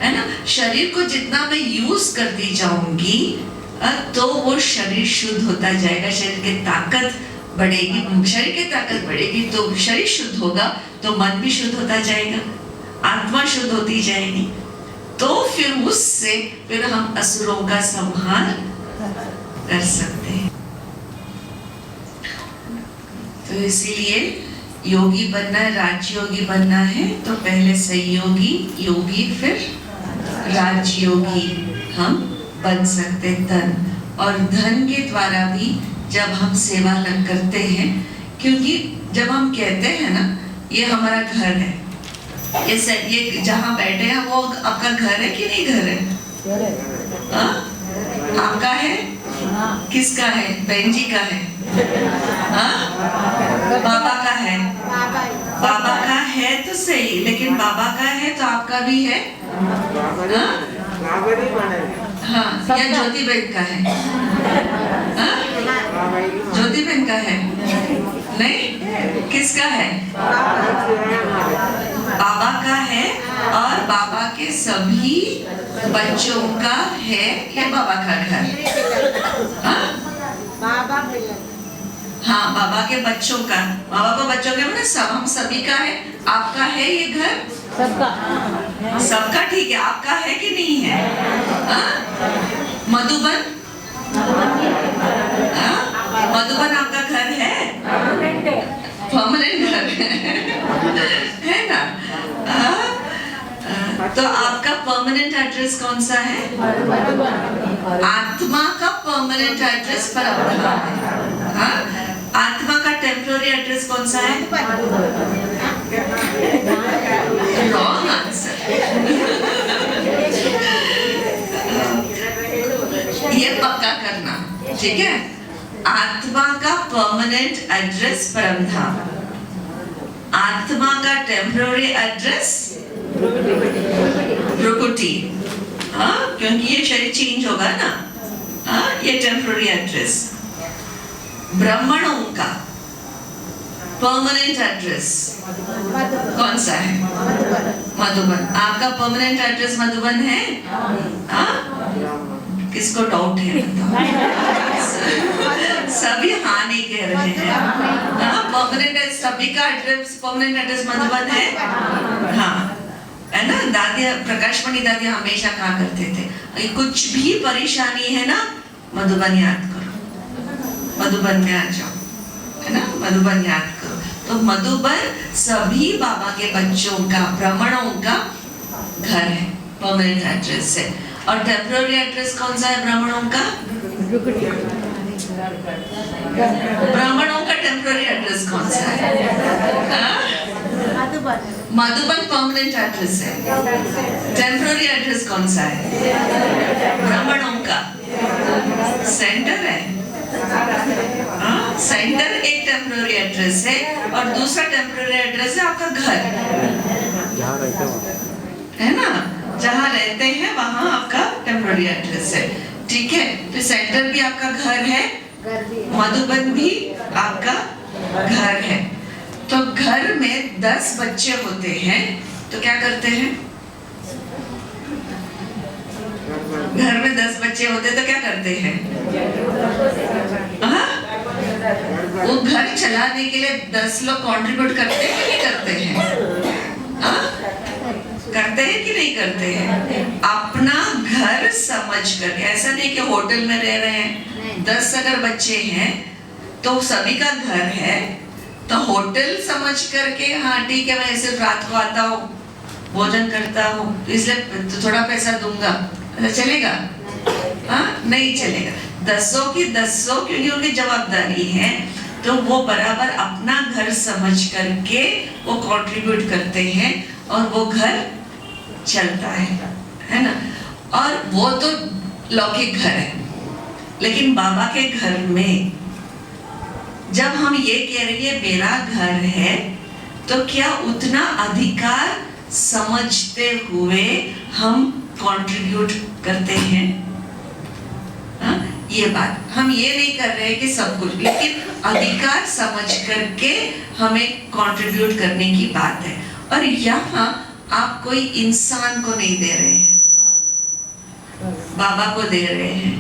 है ना। शरीर को जितना मैं यूज करती जाऊंगी तो वो शरीर शुद्ध होता जाएगा, शरीर की ताकत बढ़ेगी, शरीर की ताकत बढ़ेगी तो शरीर शुद्ध होगा, तो मन भी शुद्ध होता जाएगा, आत्मा शुद्ध होती जाएगी। तो फिर उससे फिर हम असुरों का संहार कर सकते हैं। तो इसीलिए योगी बनना है, राजयोगी बनना है तो पहले सहयोगी, योगी, फिर राजयोगी हम बन सकते। तन और धन के द्वारा भी जब हम सेवा करते हैं, क्योंकि जब हम कहते हैं ना ये हमारा घर है, ये जहाँ बैठे हैं वो आपका घर है कि नहीं घर है? हाँ? आपका है? किसका है? बहन जी का है? हाँ? बाबा का है? बाबा का है तो सही, लेकिन बाबा का है तो आपका भी है? हाँ? हाँ, या ज्योति बहन का है? हाँ? ज्योति बहन का है? नहीं, किसका है? बाबा का है, और बाबा के सभी बच्चों का है, या बाबा का घर? हाँ, बाबा के बच्चों का, बाबा को बच्चों के मतलब सब, हम सभी का है। आपका है ये घर? सबका ठीक है, आपका है कि नहीं है? मधुबन, मधुबन आपका घर है? परमानेंट घर है ना? तो आपका परमानेंट एड्रेस कौन सा है? आत्मा का परमानेंट एड्रेस परब्रह्म है। हाँ? आत्मा का टेम्पररी एड्रेस कौन सा है? Wrong answer. ये पक्का करना, ठीक है? आत्मा का परमानेंट एड्रेस परमधाम, आत्मा का टेम्पररी एड्रेस भ्रुकुटी। हाँ, क्योंकि ये शरीर चेंज होगा ना। हाँ, ये टेम्पररी एड्रेस। ब्राह्मणों का परमानेंट एड्रेस कौन सा है? मधुबन। आपका परमानेंट एड्रेस मधुबन है? हाँ? किसको डाउट है? सभी हाँ नहीं कह रहे हैं। हाँ, परमानेंट सभी का एड्रेस, परमानेंट एड्रेस मधुबन है। हाँ, है ना? दादी, प्रकाशमणि दादी हमेशा कहा करते थे, कुछ भी परेशानी है ना, मधुबन याद करो, मधुबन में आ जाओ, है ना? मधुबन याद करो। तो मधुबन सभी बाबा के बच्चों का, ब्राह्मणों का घर है, परमानेंट एड्रेस है। और टेम्पररी एड्रेस कौन सा है ब्राह्मणों का? ब्राह्मणों का टेम्पररी एड्रेस कौन सा है? मधुबन परमानेंट एड्रेस है। टेम्पररी एड्रेस कौन सा है? ब्राह्मणों का सेंटर है। सेंटर एक टेम्पररी एड्रेस है, और दूसरा टेम्पररी एड्रेस है आपका घर, है ना? जहाँ रहते हैं वहाँ आपका टेम्पररी एड्रेस है, ठीक है? तो सेंटर भी आपका घर है, मधुबन भी आपका घर है। तो घर में 10 बच्चे होते हैं तो क्या करते हैं? घर में 10 बच्चे होते तो क्या करते हैं? वो घर चलाने के लिए 10 लोग कंट्रीब्यूट करते हैं कि नहीं करते हैं? करते हैं कि नहीं करते हैं? अपना घर समझ कर, ऐसा नहीं कि होटल में रह रहे हैं, 10 अगर बच्चे हैं तो सभी का घर है, तो होटल समझ करके हाँ ठीक है, मैं सिर्फ रात को आता हूँ, भोजन करता हूँ, इसलिए तो थोड़ा पैसा दूंगा, चलेगा? हाँ, नहीं चलेगा। 10 की 10, क्योंकि उनकी जवाबदारी है, तो वो बराबर अपना घर समझ करके वो कंट्रीब्यूट करते हैं और वो घर चलता है ना? और वो तो लौकिक घर है, लेकिन बाबा के घर में जब हम ये कह रहे हैं मेरा घर है, तो क्या उतना अधिकार समझते हुए हम कंट्रीब्यूट करते हैं? हाँ? ये बात हम ये नहीं कर रहे हैं कि सब कुछ, लेकिन अधिकार समझ करके हमें कंट्रीब्यूट करने की बात है। और यहाँ आप कोई इंसान को नहीं दे रहे हैं, बाबा को दे रहे हैं।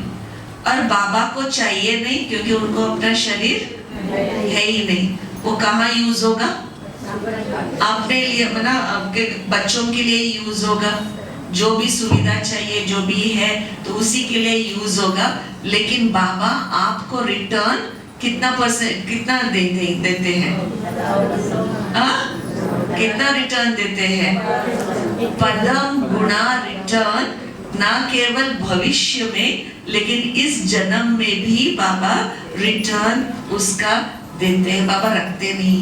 और बाबा को चाहिए नहीं, क्योंकि उनको अपना शरीर है ही नहीं। वो कहाँ यूज होगा? अपने लिए, ना आपके बच्चों के लिए यूज होगा। जो भी सुविधा चाहिए, जो भी है, तो उसी के लिए यूज होगा। लेकिन बाबा आपको रिटर्न कितना परसेंट, कितना देते हैं? कितना रिटर्न देते हैं? पदम गुणा रिटर्न ना केवल भविष्य में लेकिन इस जन्म में भी बाबा रिटर्न उसका देते हैं, बाबा रखते नहीं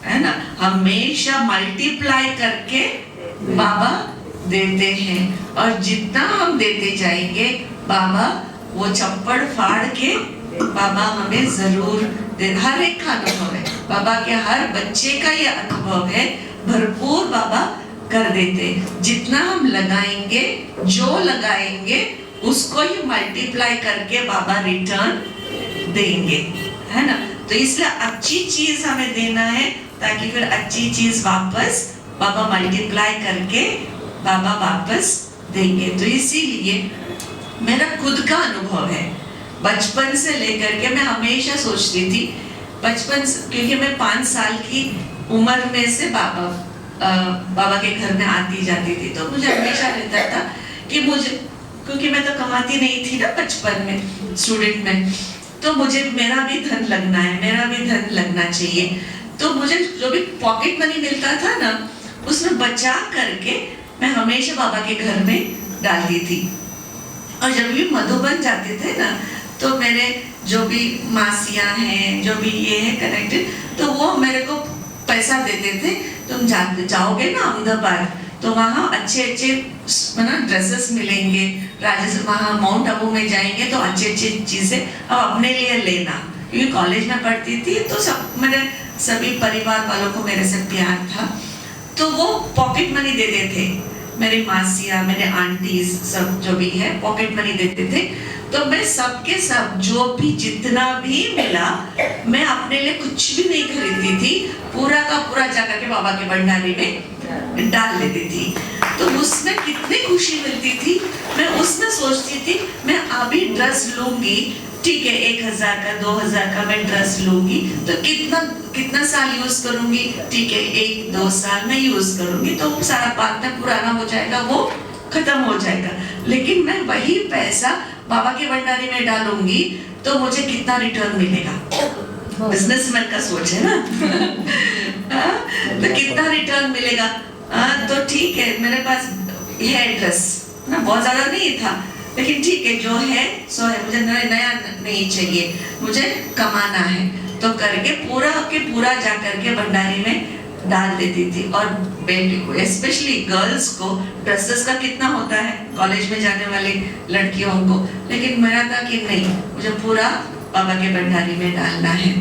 है ना, हमेशा मल्टीप्लाई करके बाबा देते हैं। और जितना हम देते जाएंगे बाबा वो चप्पड़ फाड़ के बाबा हमें जरूर दे। हर एक का अनुभव है बाबा के, हर बच्चे का ये अनुभव है, भरपूर बाबा कर देते। जितना हम लगाएंगे, जो लगाएंगे उसको ही मल्टीप्लाई करके बाबा रिटर्न देंगे, है ना। तो इसलिए अच्छी चीज हमें देना है ताकि फिर अच्छी चीज वापस बाबा मल्टीप्लाई करके बाबा वापस देंगे। तो इसीलिए मेरा खुद का अनुभव है, बचपन से लेकर के मैं हमेशा सोचती थी, बचपन क्योंकि मैं 5 साल की उम्र में से बाबा के घर में आती जाती थी, तो मुझे हमेशा रहता था कि मुझे, क्योंकि मैं तो कमाती नहीं थी ना बचपन में, स्टूडेंट में, तो मुझे मेरा भी धन लगना है, मेरा भी धन लगना चाहिए। तो मुझे जो भी पॉकेट मनी मिलता था ना, उसमें बचा करके मैं हमेशा बाबा के घर में डालती थी। और जब भी मधुबन जाते थे ना, तो मेरे जो भी मासियाँ हैं, जो भी ये है कनेक्टेड, तो वो मेरे को पैसा देते थे, तुम जाओगे ना अहमदाबाद तो वहाँ अच्छे ड्रेसेस मिलेंगे, राजस्थान वहाँ माउंट आबू में जाएंगे तो अच्छी अच्छी चीजें अब अपने लिए लेना। क्योंकि कॉलेज में पढ़ती थी तो सब मेरे सभी परिवार वालों को मेरे से प्यार था, तो वो पॉकेट मनी देते थे, मेरी मासियाँ, मेरे आंटीज सब जो भी है पॉकेट मनी देते थे। तो मैं सबके सब जो भी जितना भी मिला मैं अपने लिए कुछ भी नहीं खरीदती थी, पूरा का पूरा जाकर के बाबा के भंडारी में डाल लेती थी। तो उसमें कितनी खुशी मिलती थी, मैं उसमें सोचती थी मैं अभी ड्रेस लूंगी, ठीक है 1000 का 2000 का मैं ड्रेस लूंगी, तो कितना साल यूज करूंगी, ठीक है 1-2 साल में यूज करूंगी, तो सारा बाद में पुराना हो जाएगा, वो खत्म हो जाएगा। लेकिन मैं वही पैसा बाबा के भंडारी में डालूंगी तो मुझे कितना रिटर्न मिलेगा, बिजनेसमैन का सोच है ना तो कितना रिटर्न मिलेगा। तो ठीक है मेरे पास है ड्रेस ना, बहुत ज्यादा नहीं था, लेकिन ठीक है जो है सो है, मुझे नया नहीं चाहिए, मुझे कमाना है, तो करके पूरा जा करके भंडारी में डाल देती थी। और बेटी को स्पेशली गर्ल्स को ड्रेसेस का कितना होता है कॉलेज में जाने वाली लड़कियों को, लेकिन मेरा था कि नहीं, मुझे पूरा बाबा के भंडारी में डालना है।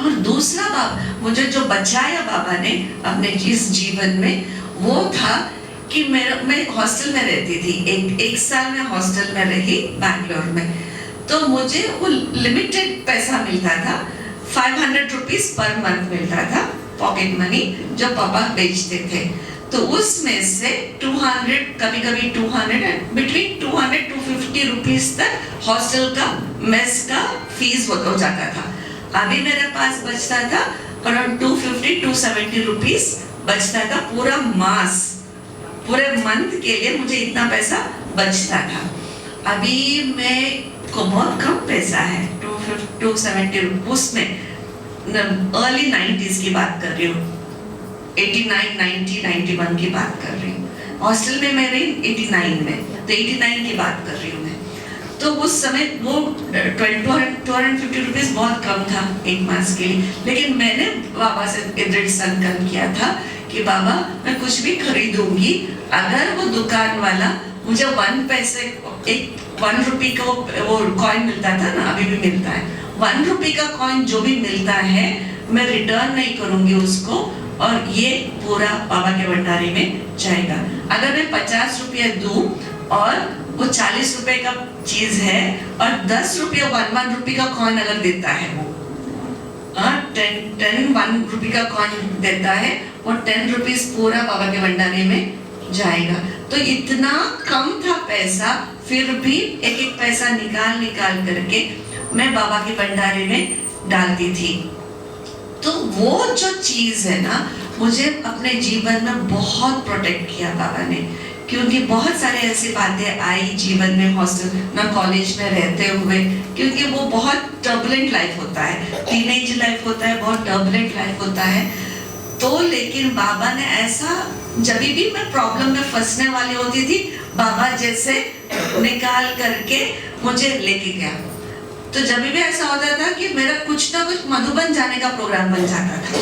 और दूसरा मुझे जो बचाया बाबा ने अपने इस जीवन में, वो था कि मैं हॉस्टल में रहती थी, एक साल में हॉस्टल में रही बैंगलोर में, तो मुझे वो लिमिटेड पैसा मिलता था, 500 रुपीज पर मंथ मिलता था पॉकेट मनी जो पापा बेचते थे। तो उसमें से 200, कभी 200, बिटवीन 200-250 रुपीज तक हॉस्टल का मेस का फीस हो जाता था। अभी मेरे पास बचता था अराउंड 250-270 रुपीज बचता था पूरा मास, पूरे मंथ के लिए मुझे इतना पैसा बचता था। अभी मैं को बहुत कम पैसा है, 270 उसमें अर्ली 90s की बात कर रही हूँ, 89, 90, 91 की बात कर रही हूँ। हॉस्टल में मैं रही 89 में, तो 89 की बात कर रही हूँ मैं। तो उस समय वो 250 रुपीज बहुत कम था एक मास के लिए, लेकिन मैंने बाबा से दृढ़ संकल्प किया था कि बाबा मैं कुछ भी खरीदूंगी, अगर वो दुकान वाला मुझे 1 पैसे, एक 1 रुपये का वो कॉइन मिलता था ना, अभी भी मिलता है, 1 रुपये का कॉइन जो भी मिलता है मैं रिटर्न नहीं करूंगी उसको, और ये पूरा बाबा के भंडारी में जाएगा। अगर मैं 50 रुपये दूं और वो 40 रुपए का चीज है और 10 रुपये 1 रुपये का कॉइन अगर देता है वो, 10 1 रुपये का कॉइन देता है, वो 10 रुपीज पूरा बाबा के भंडारी में जाएगा। तो इतना कम था पैसा, फिर भी एक पैसा निकाल करके मैं बाबा के भंडारे में डालती थी। तो वो जो चीज है ना, मुझे अपने जीवन में बहुत प्रोटेक्ट किया बाबा ने, क्योंकि बहुत सारे ऐसी बातें आई जीवन में, हॉस्टल ना कॉलेज में रहते हुए, क्योंकि वो बहुत टर्बुलेंट लाइफ होता है, टीनेज लाइफ होता है, बहुत टर्बुलेंट लाइफ होता है। तो लेकिन बाबा ने ऐसा जब भी मैं प्रॉब्लम में फंसने वाली होती थी, बाबा जैसे निकाल करके मुझे लेके गया। तो जब भी ऐसा होता था कि मेरा कुछ ना कुछ मधुबन जाने का प्रोग्राम बन जाता था।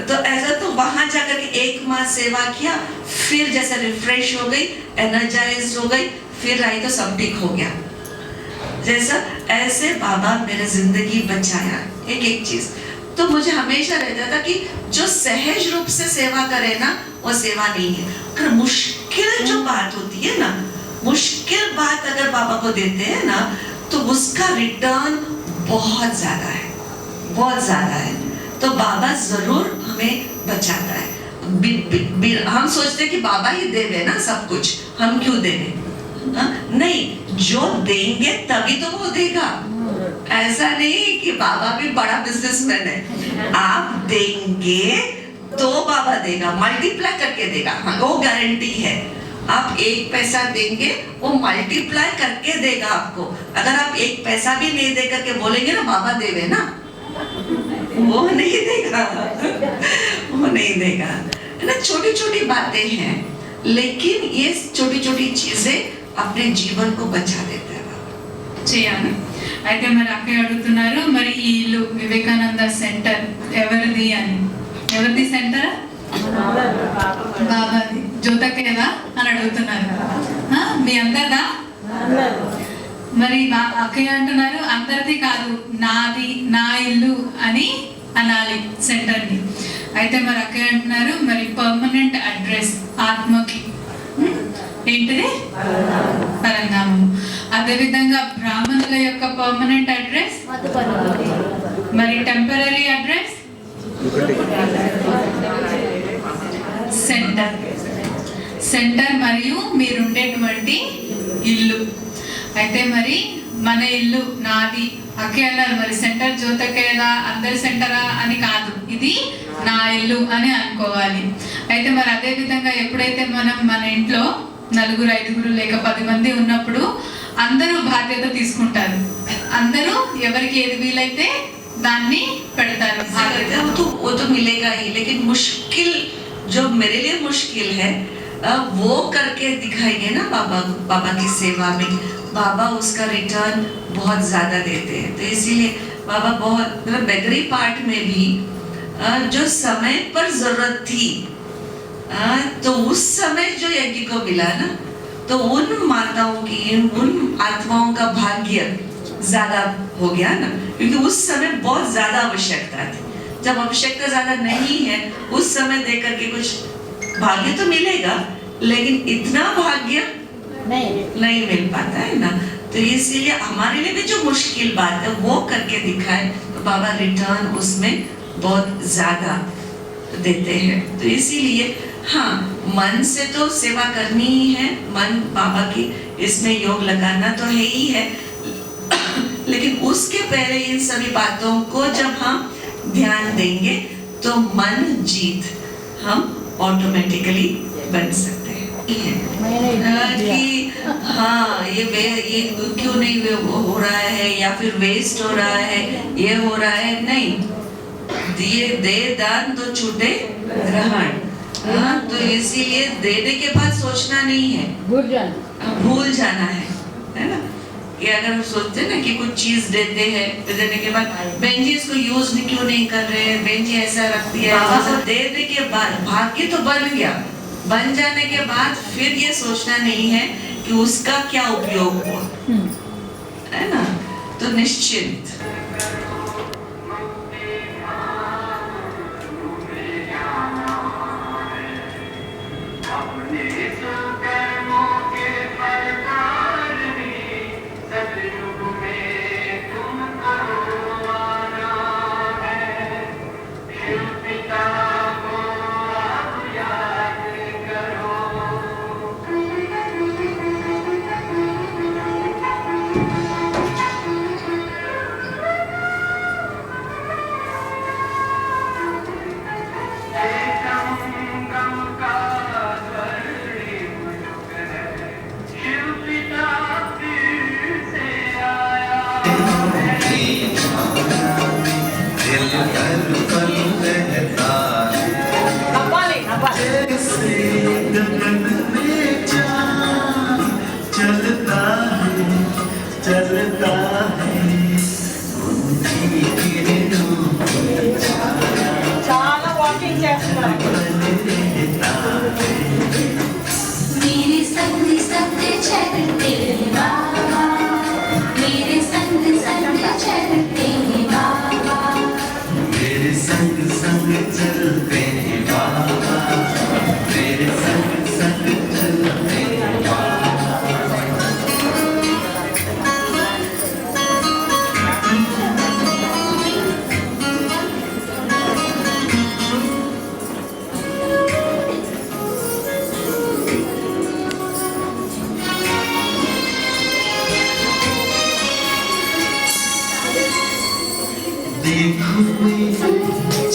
तो ऐसा तो वहां जाकर के 1 माह सेवा किया, फिर जैसे रिफ्रेश हो गई, एनर्जाइज हो गई, फिर आई तो सब ठीक हो गया। जैसा ऐसे बाबा मेरे जिंदगी बचाया एक एक चीज। तो मुझे हमेशा रहता था कि जो सहज रूप से सेवा करे ना, वो सेवा नहीं है। अगर मुश्किल जो बात होती है ना, मुश्किल बात अगर बाबा को देते हैं ना, तो उसका रिटर्न बहुत ज्यादा है, बहुत ज्यादा है। तो बाबा जरूर हमें बचाता है। हम सोचते हैं कि बाबा ही देवे ना सब कुछ, हम क्यों देवे? नहीं, जो देंगे तभी तो वो देगा। ऐसा नहीं कि बाबा भी बड़ा बिजनेसमैन है, आप देंगे तो बाबा देगा, मल्टीप्लाई करके देगा। हाँ, वो गारंटी है। आप 1 पैसा देंगे, वो मल्टीप्लाई करके देगा आपको। अगर आप 1 पैसा भी नहीं दे करके बोलेंगे ना बाबा देवे ना, वो नहीं देगा, वो नहीं देगा। है ना, छोटी छोटी बातें हैं, लेकिन ये छोटी छोटी चीजें अपने जीवन को बचा देते हैं बाबा। చేయాలి. అయితే మరి అక్కడ అడుగుతున్నారు, మరి ఈ ఇల్లు వివేకానంద సెంటర్ ఎవరిది అని. ఎవరిది సెంటర్? బాబాది. జ్యోతకేదా అని అడుగుతున్నారు. మీ అందరిదా? మరి అక్కయ్య అంటున్నారు అందరిది కాదు, నాది, నా ఇల్లు అని అనాలి సెంటర్ని. అయితే మరి అక్కయ్య అంటున్నారు మరి పర్మనెంట్ అడ్రస్ ఆత్మకి ఏంటిది? పరంధామము. అదేవిధంగా బ్రాహ్మణుల యొక్క పర్మనెంట్ అడ్రస్, మరి టెంపరరీ అడ్రస్ సెంటర్. సెంటర్ మరియు మీరుండేటువంటి ఇల్లు. అయితే మరి మన ఇల్లు నాది అక్కే అన్నారు, మరి సెంటర్ జ్యోతకేదా అందరి సెంటరా అని కాదు, ఇది నా ఇల్లు అని అనుకోవాలి. అయితే మరి అదే విధంగా ఎప్పుడైతే మనం మన ఇంట్లో 4, 5 లేక 10 మంది ఉన్నప్పుడు అందరూ బాధ్యత తీసుకుంటారు. అందరూ ఎవరికి ఏది వీలైతే దాన్ని పెడతారు. वो तो मिलेगा ही, लेकिन मुश्किल जो मेरे लिए मुश्किल है वो करके दिखाएंगे ना बाबा की सेवा में, बाबा उसका रिटर्न बहुत ज्यादा देते हैं। तो इसीलिए बाबा बहुत, मतलब बेगरी पार्ट में भी जो समय पर जरूरत थी, तो उस समय जो यज्ञ को मिला ना, तो उन माताओं की, उन आत्माओं का भाग्य ज्यादा हो गया ना, क्योंकि उस समय बहुत ज्यादा आवश्यकता थी। जब आवश्यकता ज्यादा नहीं है, उस समय देकर के कुछ भाग्य तो मिलेगा, लेकिन इतना भाग्य नहीं मिल पाता है ना। तो इसीलिए हमारे लिए भी जो मुश्किल बात है वो करके दिखाए, तो बाबा रिटर्न उसमें बहुत ज्यादा देते हैं। तो इसीलिए हाँ, मन से तो सेवा करनी ही है, मन बाबा की इसमें योग लगाना तो है ही है, लेकिन उसके पहले इन सभी बातों को जब हम ध्यान देंगे तो मन जीत हम ऑटोमेटिकली बन सकते हैं। कि हाँ, ये क्यों नहीं हो रहा है, या फिर वेस्ट हो रहा है, ये हो रहा है, नहीं। दिए दे दान तो छूटे ग्रहण। हाँ, तो इसीलिए देने के बाद सोचना नहीं है, भूल जाना है ना। कि अगर हम सोचते हैं ना कि कुछ चीज देते हैं, तो देने के बाद बहन जी इसको यूज क्यों नहीं कर रहे हैं, बहन जी ऐसा रखती है, देने के बाद भाग्य तो बन गया, बन जाने के बाद फिर ये सोचना नहीं है कि उसका क्या उपयोग हुआ, है ना। तो निश्चिंत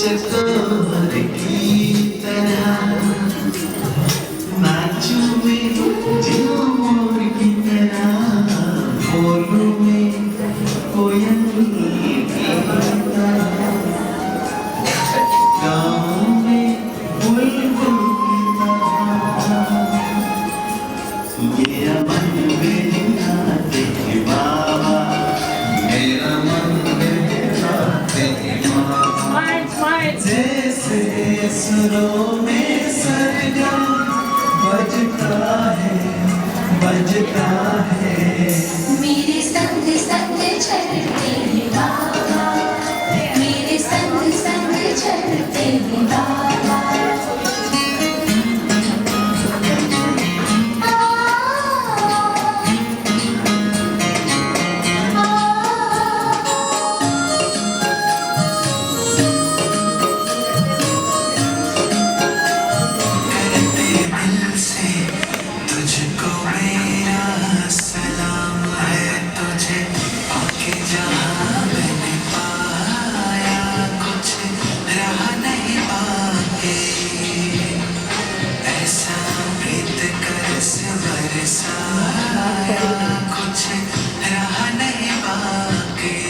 चकोर की तरह नाचूं मैं जो मोर की तरह, बोलूं मैं कोयल की तरह, गाऊं मैं बुलबुल की तरह। मेरा मन बहला दे बाबा, मेरा मन बहला दे बाबा, जैसे सुरों में सरगम बजता है। मेरे संग संग चलते हैं बाबा, मेरे संग संग चलते हैं बाबा। तुझको मेरा सलाम है, तुझे आके जहाँ मैंने पाया, कुछ रहा नहीं बाकी, ऐसा प्रीत करस बरसाया, कुछ रहा नहीं बाकी।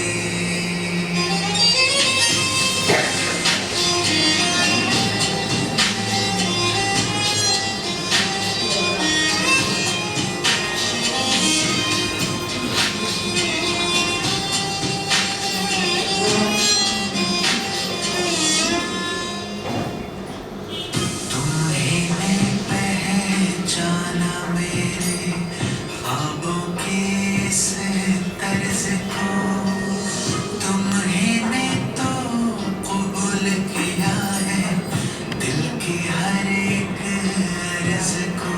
जाना मेरे ख्वाबों की इस तर्ज को, तुम्हीं ने तो कबूल किया है दिल की हर एक अर्ज को।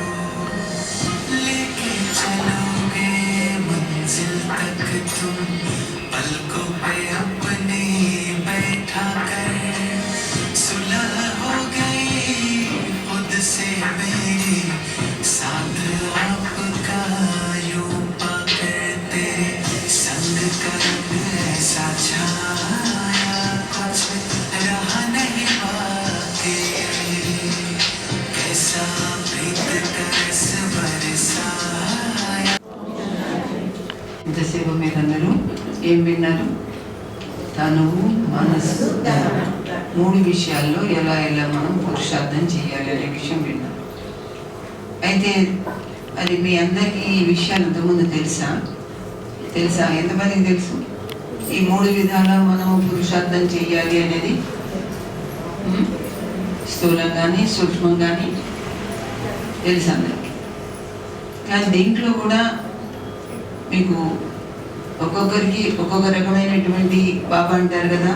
लेके चलोगे मंजिल तक तुम, पलकों पे अपने बैठा कर, सुलह हो गई खुद से मेरी, साथ आपका यूं पाकर तेरे संग का रंग ऐसा छाया, कुछ रहा नहीं बाकी, कैसा प्रीत का रस बरसाया। ఇంతసేపు మీరందరూ ఏం విన్నారు? తనువు, మనస్సు, ధనం. 3 విషయాల్లో ఎలా మనం పురుషార్థం చేయాలి అనే విషయం విన్నాం. అయితే అది మీ అందరికీ ఈ విషయాలు ఇంతకుముందు తెలుసా? ఎంతమందికి తెలుసు ఈ 3 విధాలా మనము పురుషార్థం చేయాలి అనేది? స్థూలం కానీ సూక్ష్మం కానీ తెలుసు అందరికి. కానీ దీంట్లో కూడా మీకు ఒక్కొక్కరికి ఒక్కొక్క రకమైనటువంటి బాబా అంటారు కదా,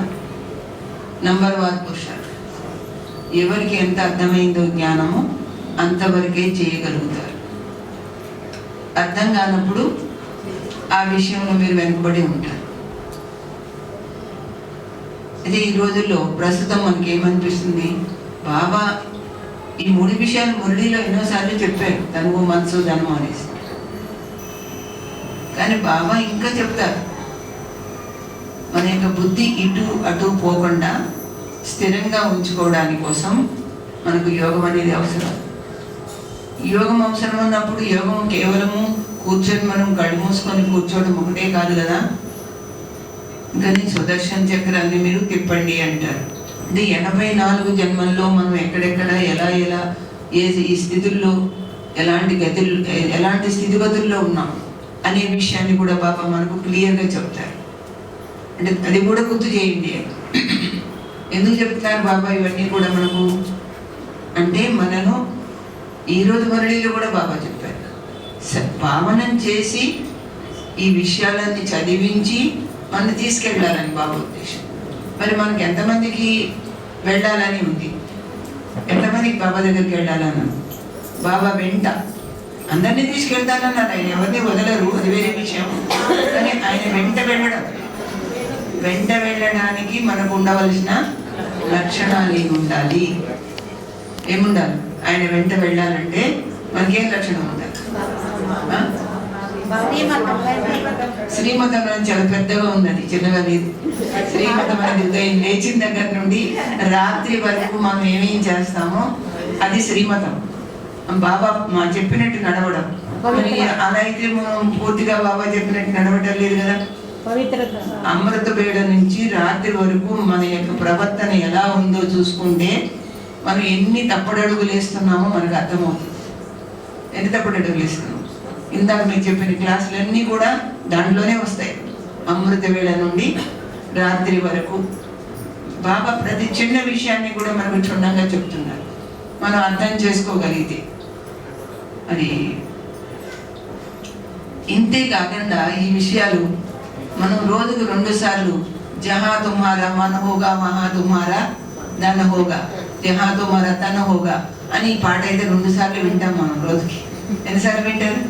నంబర్ వార్ పురుషార్థం. ఎవరికి ఎంత అర్థమైందో జ్ఞానము అంతవరకే చేయగలుగుతారు. అర్థం కానప్పుడు ఆ విషయంలో మీరు వెనుకబడి ఉంటారు. అయితే ఈ రోజుల్లో ప్రస్తుతం మనకి ఏమనిపిస్తుంది, బాబా ఈ 3 విషయాలు మురళిలో ఎన్నోసార్లు చెప్పారు, తనువు, మనసు, ధనం అనేసి. కానీ బాబా ఇంకా చెప్తారు, మన యొక్క బుద్ధి ఇటు అటు పోకుండా స్థిరంగా ఉంచుకోవడానికి కోసం మనకు యోగం అనేది అవసరం. యోగం అవసరం అన్నప్పుడు యోగం కేవలము కూర్చొని మనం కళ్ళు మూసుకొని కూర్చోవడం ఒకటే కాదు కదా. ఇంకా సుదర్శన చక్రాన్ని మీరు తిప్పండి అంటారు. అంటే 84 జన్మల్లో మనం ఎక్కడెక్కడ ఎలా ఈ స్థితుల్లో ఎలాంటి స్థితిగతుల్లో ఉన్నాం అనే విషయాన్ని కూడా బాబా మనకు క్లియర్గా చెప్తారు. అంటే అది కూడా గుర్తు చేయండి. ఎందుకు చెప్తారు బాబా ఇవన్నీ కూడా మనకు అంటే, మనను ఈరోజు మురళిలో కూడా బాబా చెప్పారు, పావనం చేసి ఈ విషయాలన్నీ చదివించి మనం తీసుకెళ్ళాలని బాబా ఉద్దేశం. మరి మనకి ఎంతమందికి వెళ్ళాలని ఉంది? ఎంతమందికి బాబా దగ్గరికి వెళ్ళాలని? బాబా వెంట అందరినీ తీసుకెళ్తానన్నారు. ఆయన ఎవరిని వదలరు, అది వేరే విషయం. కానీ ఆయన వెంట వెళ్ళడానికి మనకు ఉండవలసిన లక్షణాలు ఏముండాలి? ఆయన వెంట వెళ్ళాలంటే మనకేం లక్షణం ఉండాలి? శ్రీమతం అనేది చాలా పెద్దగా ఉంది, అది చిన్నగా లేదు. శ్రీమతం అనేది ఉదయం లేచిన దగ్గర నుండి రాత్రి వరకు మనం ఏమేం చేస్తామో అది శ్రీమతం. బాబా మా చెప్పినట్టు నడవడం. మరి అలా అయితే మనం పూర్తిగా బాబా చెప్పినట్టు నడవటం లేదు కదా. అమృత వేళ నుంచి రాత్రి వరకు మన యొక్క ప్రవర్తన ఎలా ఉందో చూసుకుంటే మనం ఎన్ని తప్పడడుగులు వేస్తున్నామో మనకు అర్థమవుతుంది. ఎన్ని తప్పడడుగులు వేస్తున్నాం. ఇందాక మీకు చెప్పిన క్లాసులన్నీ కూడా దాంట్లోనే వస్తాయి. అమృత వేళ నుండి రాత్రి వరకు బాబా ప్రతి చిన్న విషయాన్ని కూడా మనకు క్షుణ్ణంగా చెప్తున్నారు. మనం అర్థం చేసుకోగలిగితే అది ఇంతే కాకుండా ఈ విషయాలు మనం రోజుకు 2 సార్లు జహా తుమ్హారా మన హోగా మహా తుమ్హారా ధన హోగా, జహా తుమ్హారా తన హోగా అని ఈ పాట అయితే 2 సార్లు వింటాం మనం రోజుకి. ఎన్నిసార్లు వింటారు?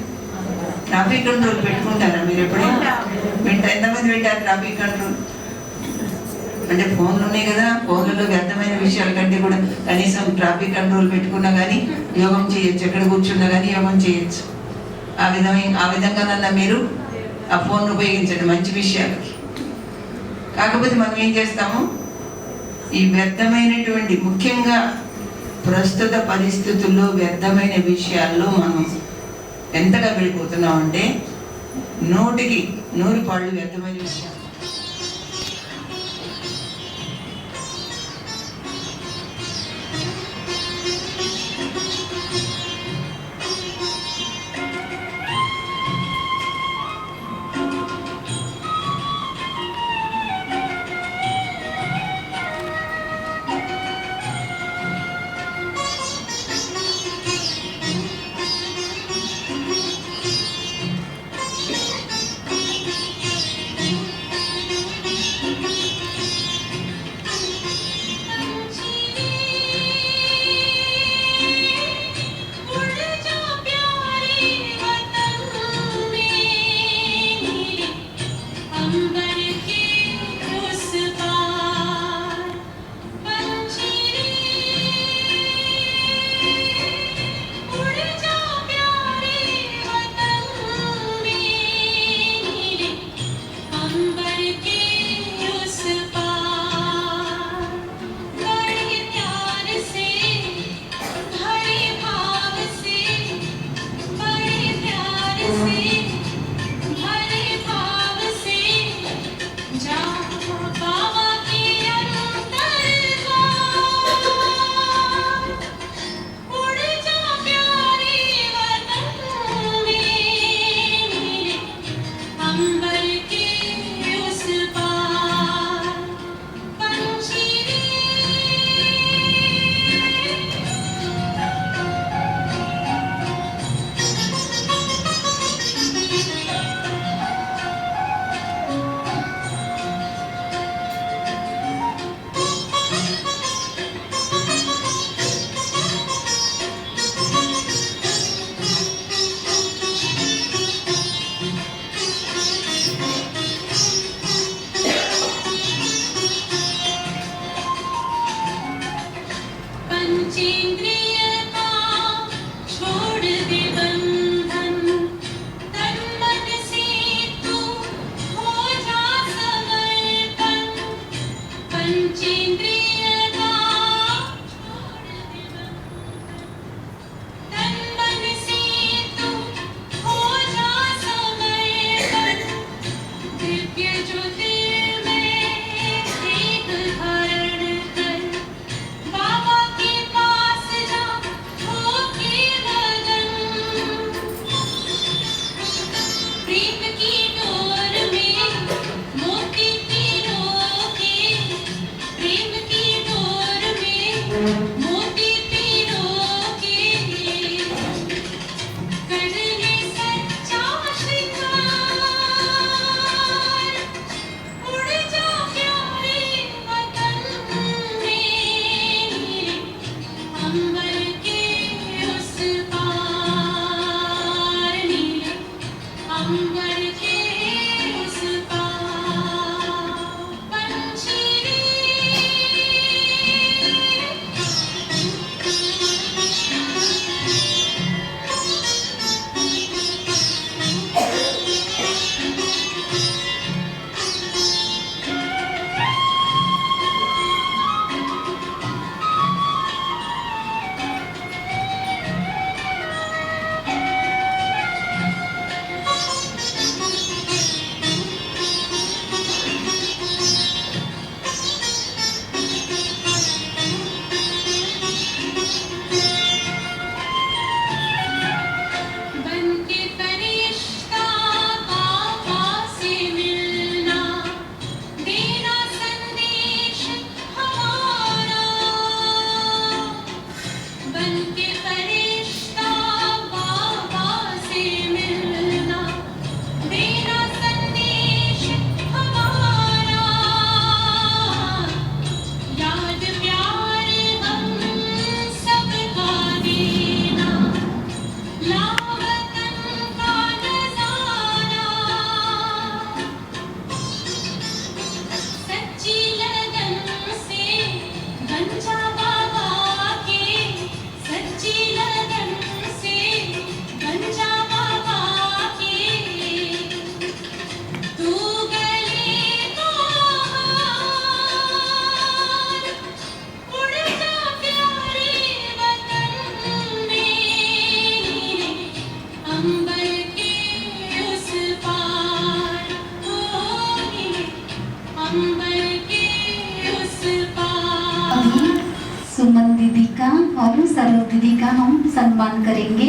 ట్రాఫిక్ కంట్రోల్ పెట్టుకుంటారా మీరు ఎప్పుడైనా? ఎంతమంది వింటారు ట్రాఫిక్ కంట్రోల్? అంటే ఫోన్లు ఉన్నాయి కదా, ఫోన్లలో వ్యర్థమైన విషయాల కంటే కూడా కనీసం ట్రాఫిక్ కంట్రోల్ పెట్టుకున్నా కానీ యోగం చేయొచ్చు. ఎక్కడ కూర్చున్నా కానీ యోగం చేయొచ్చు. ఆ విధంగా మీరు ఆ ఫోన్ ఉపయోగించండి మంచి విషయాలకి. కాకపోతే మనం ఏం చేస్తాము, ఈ వ్యర్థమైనటువంటి ముఖ్యంగా ప్రస్తుత పరిస్థితుల్లో వ్యర్థమైన విషయాల్లో మనం ఎంతగా వెళ్ళిపోతున్నాం అంటే 100కి 100 పాళ్ళు వ్యర్థమైన విషయాలు. सुमन दीदी का और सरोज दीदी का हम सम्मान करेंगे।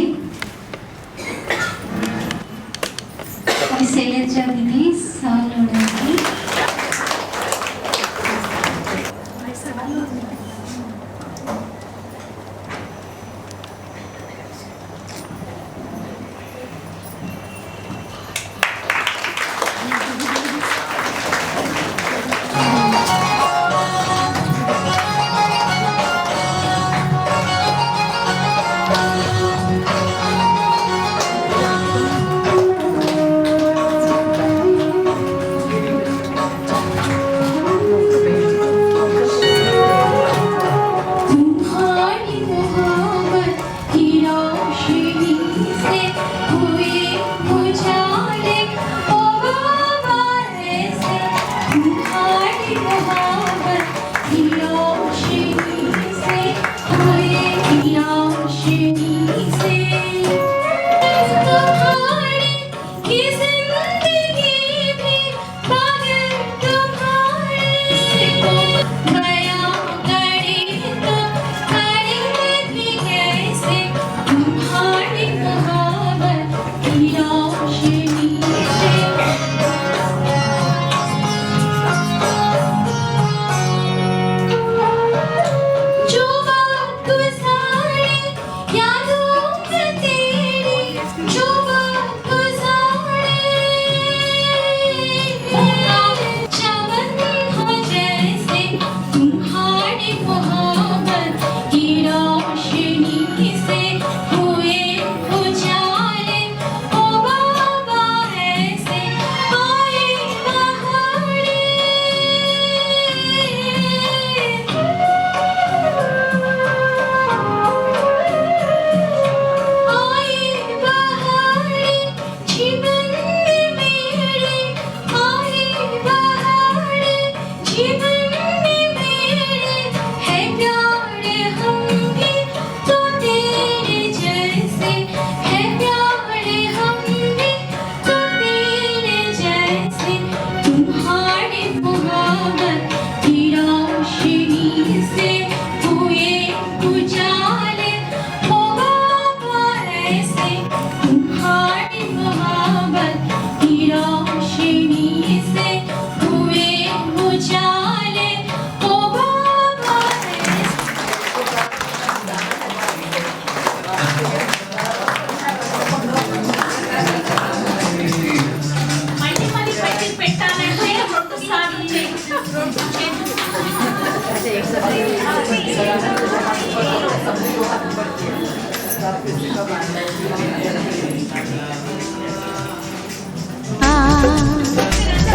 और शैलजा दीदी साल उड़ाएंगी।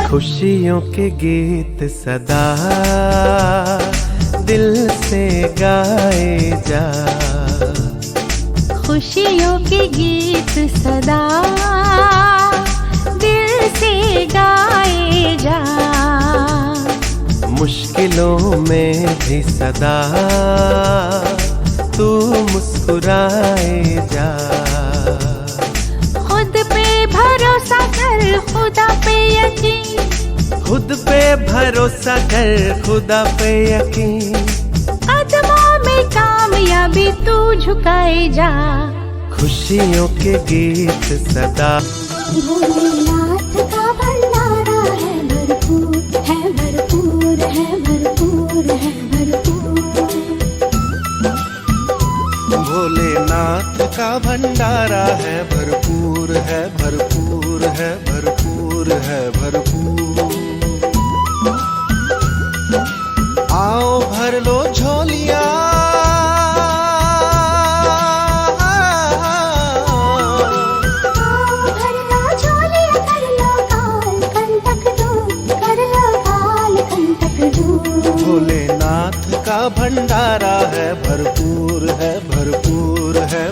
खुशियों के गीत सदा दिल से गाए जा, खुशियों के गीत सदा दिल से गाए जा, मुश्किलों में भी सदा तू मुस्कुराए जा। खुद पे भरोसा कर, खुदा पे यकीन, खुद पे भरोसा कर, खुदा पे यकीन, कदमों में कामयाबी तू झुकाए जा। खुशियों के गीत सदा। भोलेनाथ का भंडारा है भरपूर, है भरपूर, है भरपूर, है भरपूर। भोलेनाथ का भंडारा है भरपूर, है भरपूर, है भरपूर, है भरपूर। आओ भर लो झोलियां, भंडारा है, भरपूर है, भरपूर है,